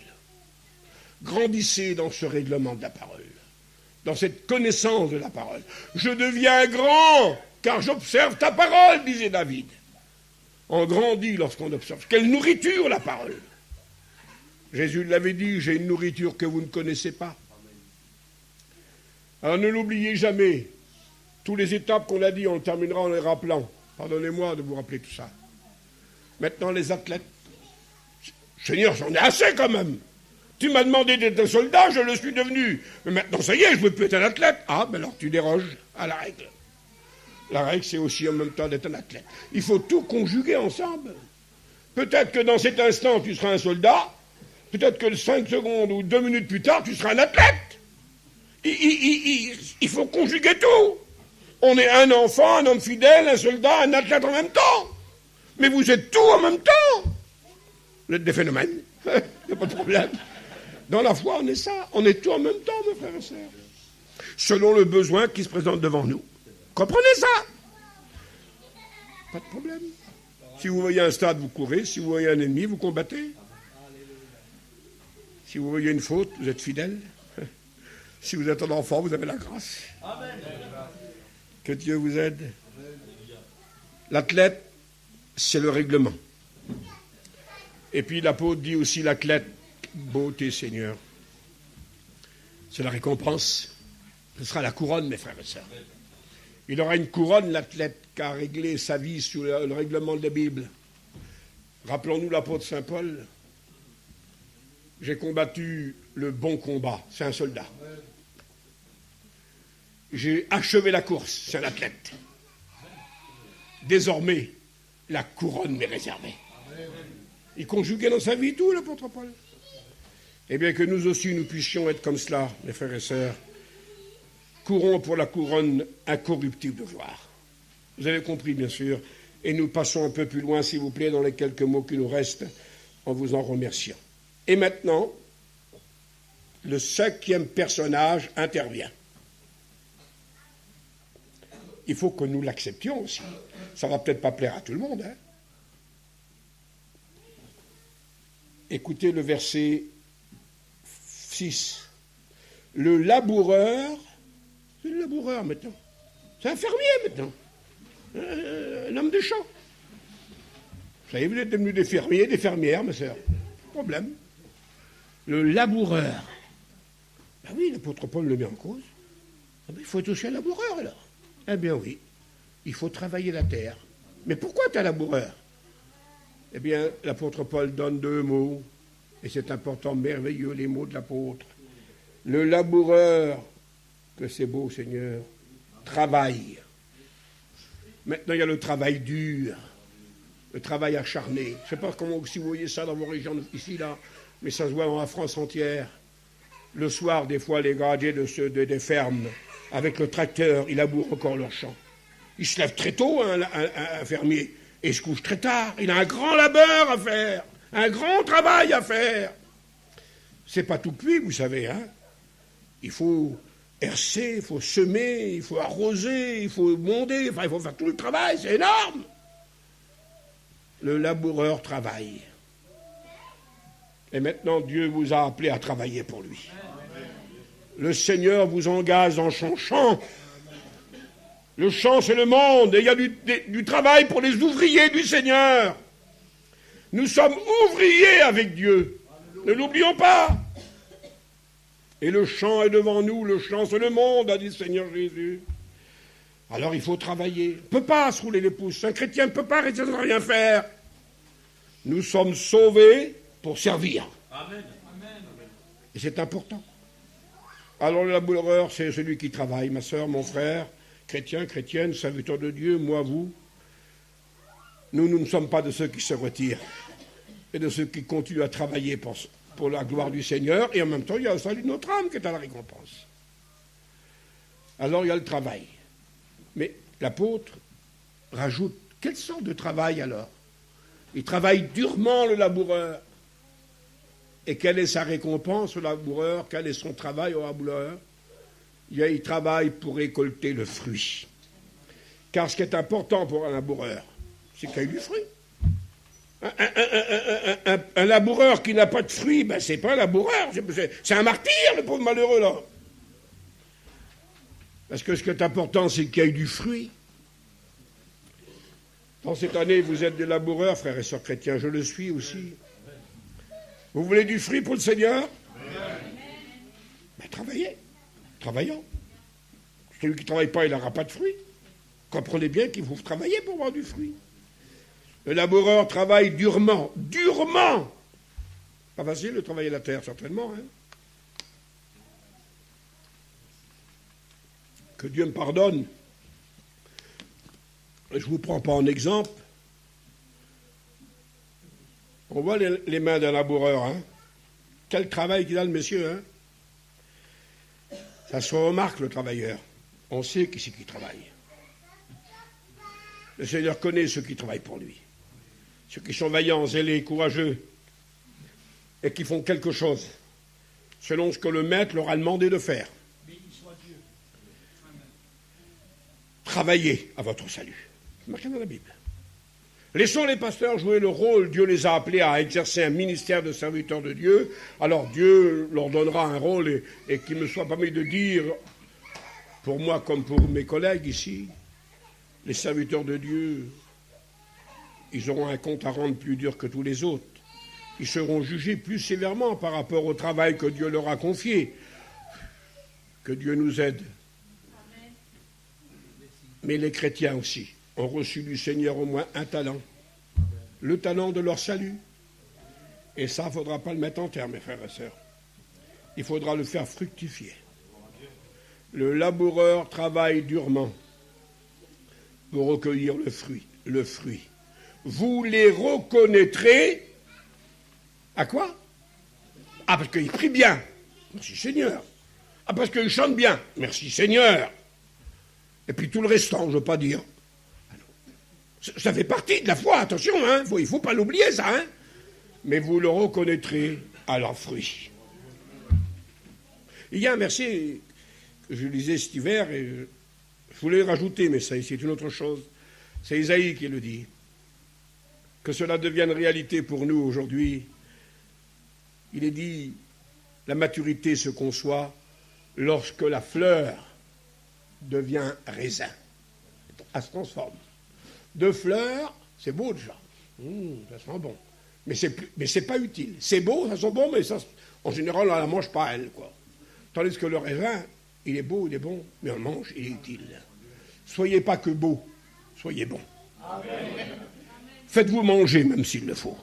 Grandissez dans ce règlement de la parole. Dans cette connaissance de la parole. Je deviens grand, car j'observe ta parole, disait David. On grandit lorsqu'on observe. Quelle nourriture, la parole. Jésus l'avait dit, j'ai une nourriture que vous ne connaissez pas. Alors ne l'oubliez jamais. Toutes les étapes qu'on a dit, on terminera en les rappelant. Pardonnez-moi de vous rappeler tout ça. Maintenant, les athlètes. Seigneur, j'en ai assez quand même. Tu m'as demandé d'être un soldat, je le suis devenu. Mais maintenant, ça y est, je ne veux plus être un athlète. Ah, ben alors tu déroges à la règle. La règle, c'est aussi en même temps d'être un athlète. Il faut tout conjuguer ensemble. Peut-être que dans cet instant, tu seras un soldat. Peut-être que 5 secondes ou 2 minutes plus tard, tu seras un athlète. Il faut conjuguer tout. On est un enfant, un homme fidèle, un soldat, un athlète en même temps. Mais vous êtes tout en même temps. Vous êtes des phénomènes. Il n'y a pas de problème. Dans la foi, on est ça. On est tout en même temps, mes frères et sœurs. Selon le besoin qui se présente devant nous. Comprenez ça? Pas de problème. Si vous voyez un stade, vous courez. Si vous voyez un ennemi, vous combattez. Si vous voyez une faute, vous êtes fidèle. Si vous êtes un enfant, vous avez la grâce. Que Dieu vous aide. L'athlète, c'est le règlement. Et puis l'apôtre dit aussi l'athlète, beauté Seigneur. C'est la récompense. Ce sera la couronne, mes frères et sœurs. Il aura une couronne, l'athlète, qui a réglé sa vie sous le règlement de la Bible. Rappelons-nous l'apôtre Saint Paul. J'ai combattu le bon combat, c'est un soldat. J'ai achevé la course, c'est un athlète. Désormais, la couronne m'est réservée. Il conjuguait dans sa vie tout, l'apôtre Paul. Eh bien, que nous aussi, nous puissions être comme cela, mes frères et sœurs. Courons pour la couronne incorruptible de gloire. Vous avez compris, bien sûr. Et nous passons un peu plus loin, s'il vous plaît, dans les quelques mots qui nous restent, en vous en remerciant. Et maintenant, le 5e personnage intervient. Il faut que nous l'acceptions aussi. Ça ne va peut-être pas plaire à tout le monde. Hein. Écoutez le verset 6. Le laboureur, c'est le laboureur maintenant. C'est un fermier maintenant. Un homme de champ. Vous savez, vous êtes devenus des fermiers, des fermières, ma sœur. Problème. Le laboureur. Ben oui, l'apôtre Paul le met en cause. Ah ben, il faut être aussi un laboureur alors. Eh bien oui, il faut travailler la terre. Mais pourquoi tu es un laboureur? Eh bien, l'apôtre Paul donne 2 mots, et c'est important, merveilleux, les mots de l'apôtre. Le laboureur, que c'est beau Seigneur, travaille. Maintenant, il y a le travail dur, le travail acharné. Je ne sais pas comment, si vous voyez ça dans vos régions, ici, là, mais ça se voit dans la France entière. Le soir, des fois, les gradés des fermes, avec le tracteur, ils labourent encore leur champ. Il se lève très tôt, un fermier, et il se couche très tard. Il a un grand labeur à faire, un grand travail à faire. C'est pas tout cuit, vous savez, hein. Il faut herser, il faut semer, il faut arroser, il faut monder, enfin, il faut faire tout le travail, c'est énorme. Le laboureur travaille. Et maintenant, Dieu vous a appelé à travailler pour lui. Le Seigneur vous engage dans son champ. Le champ, c'est le monde, et il y a du travail pour les ouvriers du Seigneur. Nous sommes ouvriers avec Dieu. Ne l'oublions pas. Et le champ est devant nous, le champ, c'est le monde, a dit le Seigneur Jésus. Alors il faut travailler. On ne peut pas se rouler les pouces. Un chrétien ne peut pas rester sans rien faire. Nous sommes sauvés pour servir. Amen. Et c'est important. Alors le laboureur, c'est celui qui travaille, ma sœur, mon frère, chrétien, chrétienne, serviteur de Dieu, moi, vous. Nous ne sommes pas de ceux qui se retirent, et de ceux qui continuent à travailler pour la gloire du Seigneur, et en même temps, il y a le salut de notre âme qui est à la récompense. Alors il y a le travail. Mais l'apôtre rajoute, quelle sorte de travail alors? Il travaille durement, le laboureur. Et quelle est sa récompense au laboureur? Quel est son travail au laboureur? Il travaille pour récolter le fruit. Car ce qui est important pour un laboureur, c'est qu'il y ait du fruit. Un laboureur qui n'a pas de fruit, ben c'est pas un laboureur, c'est un martyr, le pauvre malheureux là. Parce que ce qui est important, c'est qu'il y ait du fruit. Dans cette année, vous êtes des laboureurs, frères et sœurs chrétiens, je le suis aussi. Vous voulez du fruit pour le Seigneur? Ben, travaillez. Travaillons. Celui qui ne travaille pas, il n'aura pas de fruit. Comprenez bien qu'il faut travailler pour avoir du fruit. Le laboureur travaille durement. Durement! Pas facile de travailler la terre, certainement. Hein? Que Dieu me pardonne. Je ne vous prends pas en exemple. On voit les mains d'un laboureur. Hein. Quel travail qu'il a, le monsieur. Hein. Ça se remarque, le travailleur. On sait qui c'est qui travaille. Le Seigneur connaît ceux qui travaillent pour lui. Ceux qui sont vaillants, zélés, courageux, et qui font quelque chose, selon ce que le maître leur a demandé de faire. Travaillez à votre salut. C'est marqué dans la Bible. Laissons les pasteurs jouer le rôle. Dieu les a appelés à exercer un ministère de serviteurs de Dieu. Alors Dieu leur donnera un rôle et qu'il me soit permis de dire, pour moi comme pour mes collègues ici, les serviteurs de Dieu, ils auront un compte à rendre plus dur que tous les autres. Ils seront jugés plus sévèrement par rapport au travail que Dieu leur a confié. Que Dieu nous aide. Mais les chrétiens aussi ont reçu du Seigneur au moins un talent. Le talent de leur salut. Et ça, il ne faudra pas le mettre en terre, mes frères et sœurs. Il faudra le faire fructifier. Le laboureur travaille durement pour recueillir le fruit. Vous les reconnaîtrez à quoi? Ah, parce qu'ils prient bien. Merci Seigneur. Ah, parce qu'ils chantent bien. Merci Seigneur. Et puis tout le restant, je ne veux pas dire. Ça fait partie de la foi, attention, hein. Il ne faut pas l'oublier, ça. Hein. Mais vous le reconnaîtrez à leurs fruits. Il y a un verset que je lisais cet hiver, et je voulais rajouter, mais ça, c'est une autre chose. C'est Isaïe qui le dit. Que cela devienne réalité pour nous aujourd'hui. Il est dit, la maturité se conçoit lorsque la fleur devient raisin. Elle se transforme. De fleurs, c'est beau déjà. Ça sent bon. Mais c'est pas utile. C'est beau, ça sent bon, mais ça, en général, on ne la mange pas, elle, quoi. Tandis que le raisin, il est beau, il est bon, mais on le mange, il est utile. Soyez pas que beau, soyez bon. Amen. Faites-vous manger, même s'il le faut.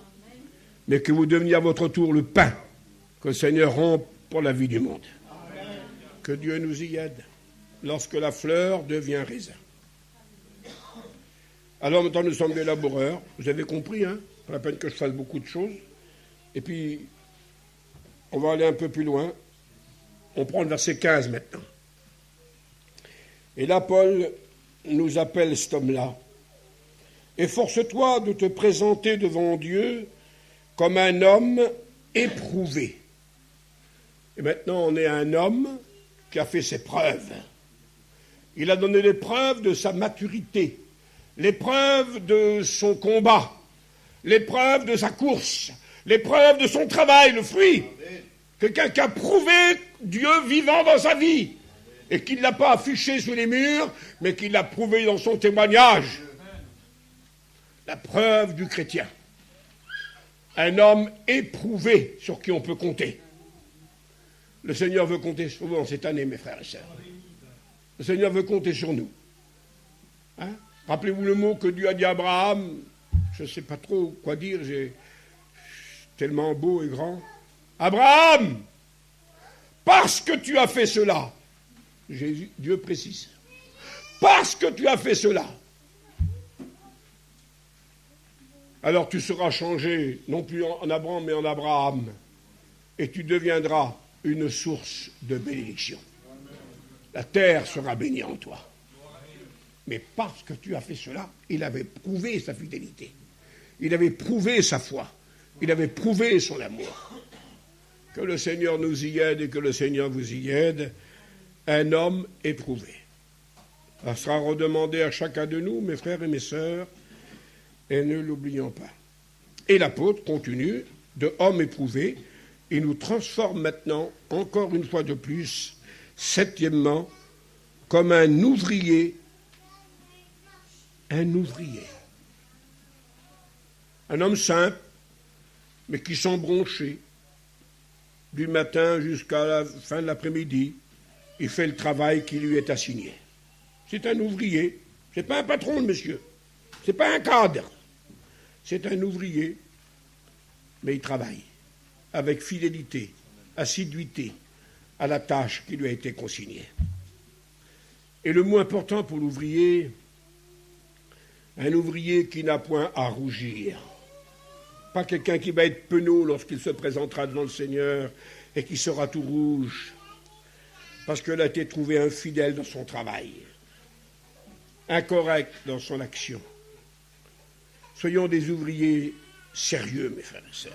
Mais que vous deveniez à votre tour le pain que le Seigneur rend pour la vie du monde. Amen. Que Dieu nous y aide lorsque la fleur devient raisin. Alors maintenant, nous sommes des laboureurs. Vous avez compris, hein? Pas la peine que je fasse beaucoup de choses. Et puis, on va aller un peu plus loin. On prend le verset 15 maintenant. Et là, Paul nous appelle cet homme-là. Efforce-toi de te présenter devant Dieu comme un homme éprouvé. Et maintenant, on est un homme qui a fait ses preuves. Il a donné les preuves de sa maturité, les preuves de son combat, les preuves de sa course, les preuves de son travail, le fruit. Quelqu'un qui a prouvé Dieu vivant dans sa vie et qui ne l'a pas affiché sur les murs, mais qui l'a prouvé dans son témoignage. La preuve du chrétien. Un homme éprouvé sur qui on peut compter. Le Seigneur veut compter sur nous en cette année, mes frères et sœurs. Le Seigneur veut compter sur nous. Hein? Rappelez-vous le mot que Dieu a dit à Abraham. Je ne sais pas trop quoi dire, j'ai tellement beau et grand. Abraham, parce que tu as fait cela, Jésus, Dieu précise, parce que tu as fait cela, alors tu seras changé, non plus en Abraham, mais en Abraham, et tu deviendras une source de bénédiction. La terre sera bénie en toi. Mais parce que tu as fait cela, il avait prouvé sa fidélité. Il avait prouvé sa foi. Il avait prouvé son amour. Que le Seigneur nous y aide et que le Seigneur vous y aide. Un homme éprouvé. Ça sera redemandé à chacun de nous, mes frères et mes sœurs, et ne l'oublions pas. Et l'apôtre continue de homme éprouvé et nous transforme maintenant, encore une fois de plus, septièmement, comme un ouvrier. Un ouvrier. Un homme simple, mais qui sent broncher. Du matin jusqu'à la fin de l'après-midi, il fait le travail qui lui est assigné. C'est un ouvrier. C'est pas un patron, monsieur. C'est pas un cadre. C'est un ouvrier, mais il travaille avec fidélité, assiduité à la tâche qui lui a été consignée. Et le mot important pour l'ouvrier, Un ouvrier qui n'a point à rougir. Pas quelqu'un qui va être penaud lorsqu'il se présentera devant le Seigneur et qui sera tout rouge parce qu'il a été trouvé infidèle dans son travail, incorrect dans son action. Soyons des ouvriers sérieux, mes frères et sœurs,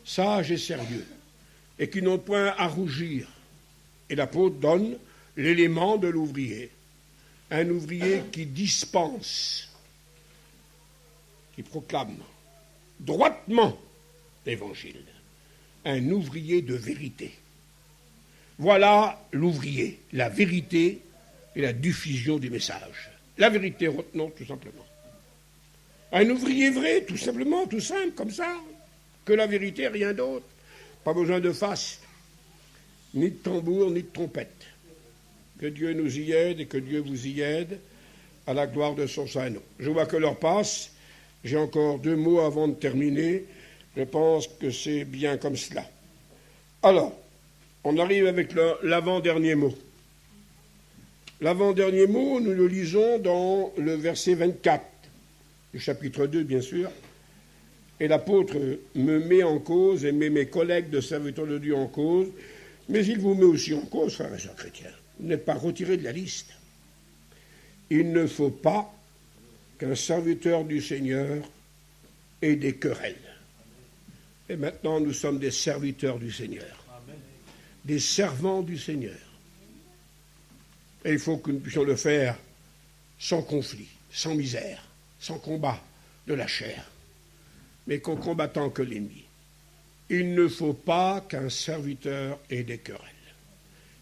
sages et sérieux, et qui n'ont point à rougir. Et l'apôtre donne l'élément de l'ouvrier. Un ouvrier qui dispense, qui proclame droitement l'Évangile. Un ouvrier de vérité. Voilà l'ouvrier, la vérité et la diffusion du message. La vérité, retenons tout simplement. Un ouvrier vrai, tout simplement, tout simple, comme ça. Que la vérité, rien d'autre. Pas besoin de faste, ni de tambour, ni de trompette. Que Dieu nous y aide et que Dieu vous y aide à la gloire de son saint nom. Je vois que l'heure passe. J'ai encore 2 mots avant de terminer. Je pense que c'est bien comme cela. Alors, on arrive avec l'avant-dernier mot. L'avant-dernier mot, nous le lisons dans le verset 24, du chapitre 2, bien sûr. Et l'apôtre me met en cause et met mes collègues de serviteurs de Dieu en cause, mais il vous met aussi en cause, frères et sœurs chrétiens. Vous n'êtes pas retirés de la liste. Il ne faut pas qu'un serviteur du Seigneur ait des querelles. Et maintenant, nous sommes des serviteurs du Seigneur. Des servants du Seigneur. Et il faut que nous puissions le faire sans conflit, sans misère, sans combat de la chair, mais qu'en combattant que l'ennemi. Il ne faut pas qu'un serviteur ait des querelles.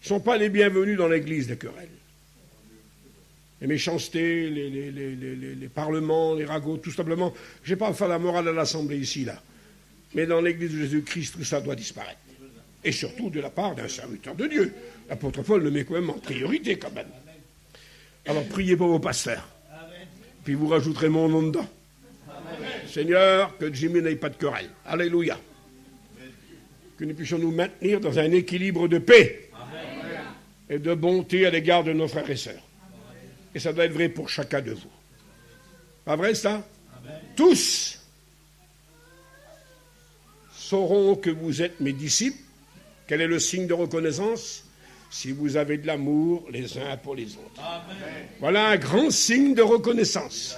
Ils ne sont pas les bienvenus dans l'Église, les querelles. Les méchancetés, les parlements, les ragots, tout simplement. Je n'ai pas à faire la morale à l'Assemblée ici, là. Mais dans l'Église de Jésus-Christ, tout ça doit disparaître. Et surtout de la part d'un serviteur de Dieu. L'apôtre Paul le met quand même en priorité, quand même. Alors priez pour vos pasteurs. Puis vous rajouterez mon nom dedans. Seigneur, que Jimmy n'ait pas de querelle. Alléluia. Que nous puissions nous maintenir dans un équilibre de paix et de bonté à l'égard de nos frères et sœurs. Et ça doit être vrai pour chacun de vous. Pas vrai, ça? Tous sauront que vous êtes mes disciples. Quel est le signe de reconnaissance? Si vous avez de l'amour les uns pour les autres. Amen. Voilà un grand signe de reconnaissance.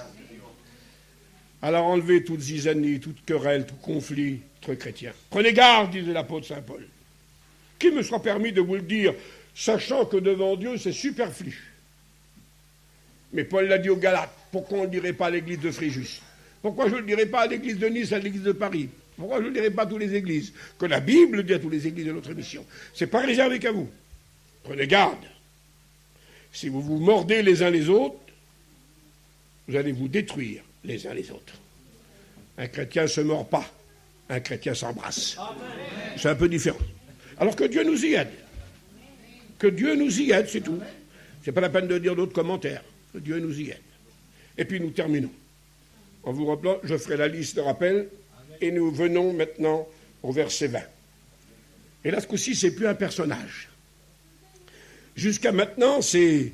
Alors enlevez toute zizanie, toute querelle, tout conflit entre chrétiens. Prenez garde, disait l'apôtre Saint Paul. Qu'il me soit permis de vous le dire, sachant que devant Dieu, c'est superflu. Mais Paul l'a dit aux Galates. Pourquoi on ne le dirait pas à l'église de Fréjus? Pourquoi je ne le dirais pas à l'église de Nice, à l'église de Paris? Pourquoi je ne le dirais pas à toutes les églises? Que la Bible dit à toutes les églises de notre mission. Ce n'est pas réservé qu'à vous. Prenez garde. Si vous vous mordez les uns les autres, vous allez vous détruire les uns les autres. Un chrétien ne se mord pas. Un chrétien s'embrasse. C'est un peu différent. Alors que Dieu nous y aide. Que Dieu nous y aide, c'est tout. Ce n'est pas la peine de dire d'autres commentaires. Que Dieu nous y aide. Et puis nous terminons. En vous rappelant, je ferai la liste de rappels. Et nous venons maintenant au verset 20. Et là, ce coup-ci, c'est plus un personnage. Jusqu'à maintenant, c'est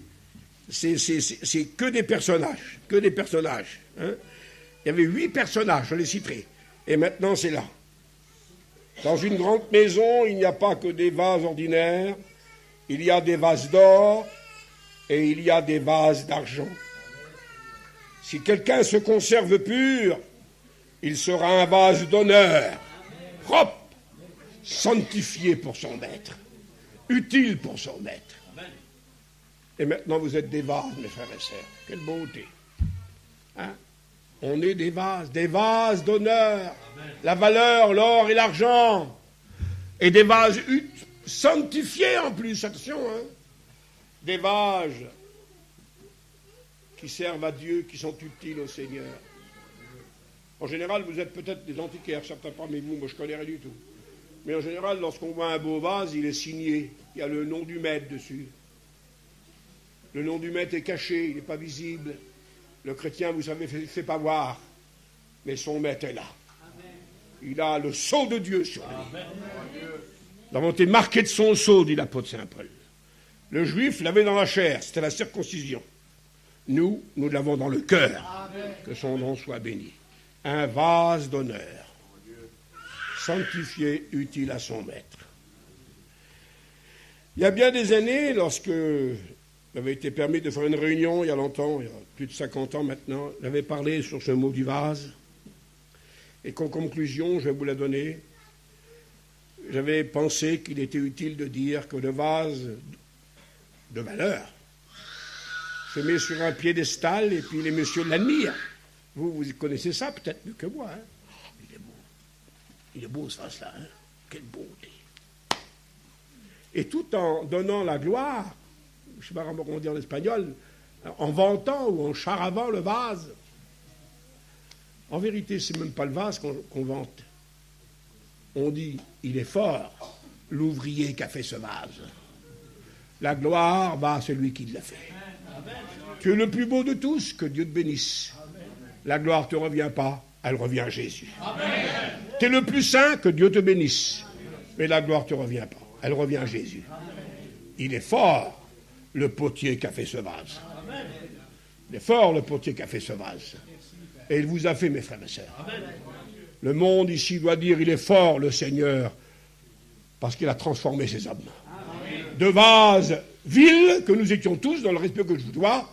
que des personnages. Que des personnages. Hein. Il y avait 8 personnages, je les citerai. Et maintenant, c'est là. Dans une grande maison, il n'y a pas que des vases ordinaires. Il y a des vases d'or et il y a des vases d'argent. Si quelqu'un se conserve pur, il sera un vase d'honneur, propre, sanctifié pour son maître, utile pour son maître. Et maintenant, vous êtes des vases, mes frères et sœurs. Quelle beauté. Hein? On est des vases d'honneur. La valeur, l'or et l'argent. Et des vases sanctifiés en plus, attention. Hein? Des vases qui servent à Dieu, qui sont utiles au Seigneur. En général, vous êtes peut-être des antiquaires, certains parmi vous, moi je ne connais rien du tout. Mais en général, lorsqu'on voit un beau vase, il est signé. Il y a le nom du maître dessus. Le nom du maître est caché, il n'est pas visible. Le chrétien, vous savez, ne fait pas voir. Mais son maître est là. Il a le sceau de Dieu sur lui. Nous avons été marqués de son sceau, dit l'apôtre Saint Paul. Le juif l'avait dans la chair, c'était la circoncision. Nous l'avons dans le cœur. Que son nom soit béni. Un vase d'honneur, sanctifié, utile à son maître. Il y a bien des années, lorsque m'avait été permis de faire une réunion, il y a longtemps, il y a plus de 50 ans maintenant, j'avais parlé sur ce mot du vase, et qu'en conclusion, je vais vous la donner, j'avais pensé qu'il était utile de dire que le vase de valeur se met sur un piédestal et puis les messieurs l'admirent. Vous connaissez ça peut-être mieux que moi. Hein? Il est beau. Il est beau ce vase-là. Hein? Quelle beauté. Et tout en donnant la gloire, je ne sais pas comment on dit en espagnol, en vantant ou en charavant le vase. En vérité, ce n'est même pas le vase qu'on vante. On dit, il est fort, l'ouvrier qui a fait ce vase. La gloire va à celui qui l'a fait. Tu es le plus beau de tous, que Dieu te bénisse. La gloire ne te revient pas, elle revient à Jésus. Tu es le plus saint, que Dieu te bénisse. Mais la gloire ne te revient pas, elle revient à Jésus. Il est fort, le potier qui a fait ce vase. Il est fort, le potier qui a fait ce vase. Et il vous a fait, mes frères et sœurs. Le monde ici doit dire, il est fort, le Seigneur, parce qu'il a transformé ces hommes. De vases vils, que nous étions tous, dans le respect que je vous dois,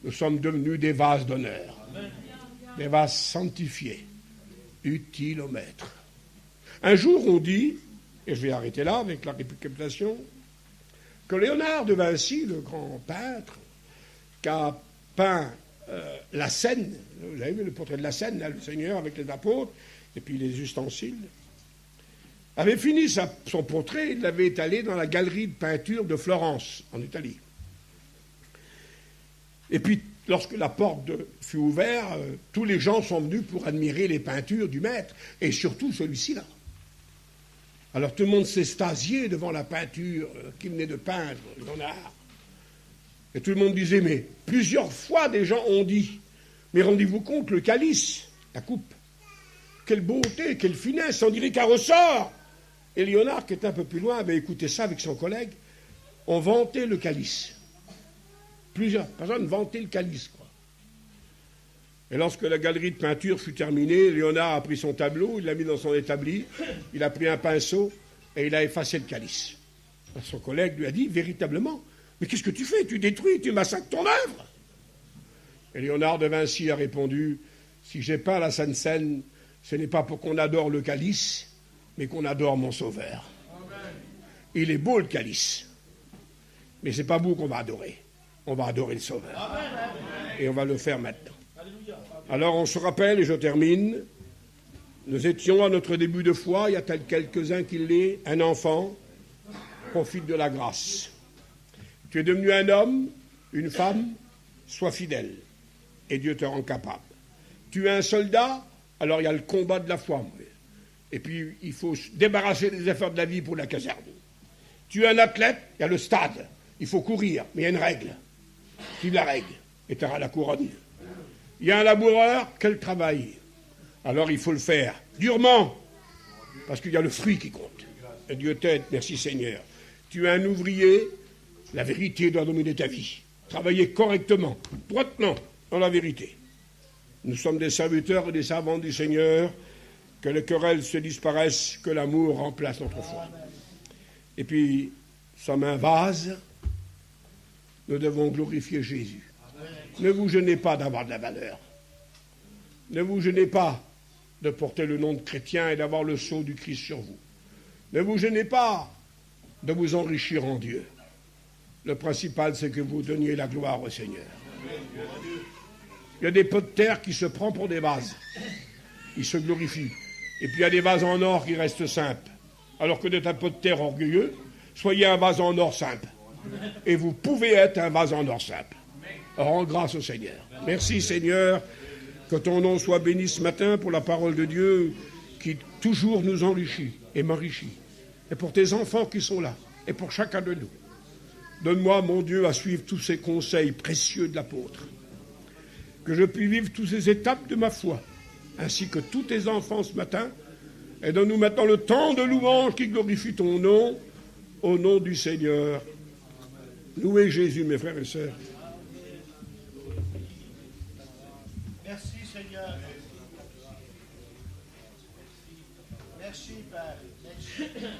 nous sommes devenus des vases d'honneur. Des vases sanctifiés, utiles au maître. Un jour, on dit, et je vais arrêter là avec la réputation, que Léonard de Vinci, le grand peintre, qui a peint la scène, vous avez vu le portrait de la scène, là, le Seigneur avec les apôtres, et puis les ustensiles, avait fini son portrait, il l'avait étalé dans la galerie de peinture de Florence, en Italie. Et puis, lorsque la porte fut ouverte, tous les gens sont venus pour admirer les peintures du maître, et surtout celui-ci-là. Alors tout le monde s'extasiait devant la peinture qu'il venait de peindre, Léonard. Et tout le monde disait, mais plusieurs fois des gens ont dit, mais rendez-vous compte, le calice, la coupe, quelle beauté, quelle finesse, on dirait qu'un ressort. Et Léonard, qui était un peu plus loin, avait écouté ça avec son collègue, on vantait le calice. Plusieurs personnes vantaient le calice, quoi. Et lorsque la galerie de peinture fut terminée, Léonard a pris son tableau, il l'a mis dans son établi, il a pris un pinceau et il a effacé le calice. Alors son collègue lui a dit, véritablement, mais qu'est-ce que tu fais? Tu détruis, tu massacres ton œuvre. Et Léonard de Vinci a répondu, si j'ai peint la Sainte Seine, ce n'est pas pour qu'on adore le calice, mais qu'on adore mon Sauveur. Amen. Il est beau le calice, mais ce n'est pas vous qu'on va adorer. On va adorer le Sauveur. Amen. Et on va le faire maintenant. Alors on se rappelle, et je termine, nous étions à notre début de foi, il y a quelques-uns qui l'est, un enfant, profite de la grâce. Tu es devenu un homme, une femme, sois fidèle, et Dieu te rend capable. Tu es un soldat, alors il y a le combat de la foi. Et puis il faut se débarrasser des affaires de la vie pour la caserne. Tu es un athlète, il y a le stade, il faut courir, mais il y a une règle. Suive la règle, et tu auras la couronne. Il y a un laboureur, quel travail. Alors il faut le faire durement, parce qu'il y a le fruit qui compte. Et Dieu t'aide, merci Seigneur. Tu es un ouvrier, la vérité doit dominer ta vie. Travailler correctement, droitement, dans la vérité. Nous sommes des serviteurs et des servantes du Seigneur, que les querelles se disparaissent, que l'amour remplace notre foi. Et puis, nous sommes un vase, nous devons glorifier Jésus. Ne vous gênez pas d'avoir de la valeur. Ne vous gênez pas de porter le nom de chrétien et d'avoir le sceau du Christ sur vous. Ne vous gênez pas de vous enrichir en Dieu. Le principal, c'est que vous donniez la gloire au Seigneur. Il y a des pots de terre qui se prennent pour des vases. Ils se glorifient. Et puis il y a des vases en or qui restent simples. Alors que d'être un pot de terre orgueilleux, soyez un vase en or simple. Et vous pouvez être un vase en or simple. Rends grâce au Seigneur. Merci Seigneur, que ton nom soit béni ce matin pour la parole de Dieu qui toujours nous enrichit et m'enrichit. Et pour tes enfants qui sont là, et pour chacun de nous. Donne-moi, mon Dieu, à suivre tous ces conseils précieux de l'apôtre. Que je puisse vivre toutes ces étapes de ma foi, ainsi que tous tes enfants ce matin. Et donne-nous maintenant le temps de louange qui glorifie ton nom, au nom du Seigneur. Louez Jésus, mes frères et sœurs. Seigneur. Merci, Père. Merci.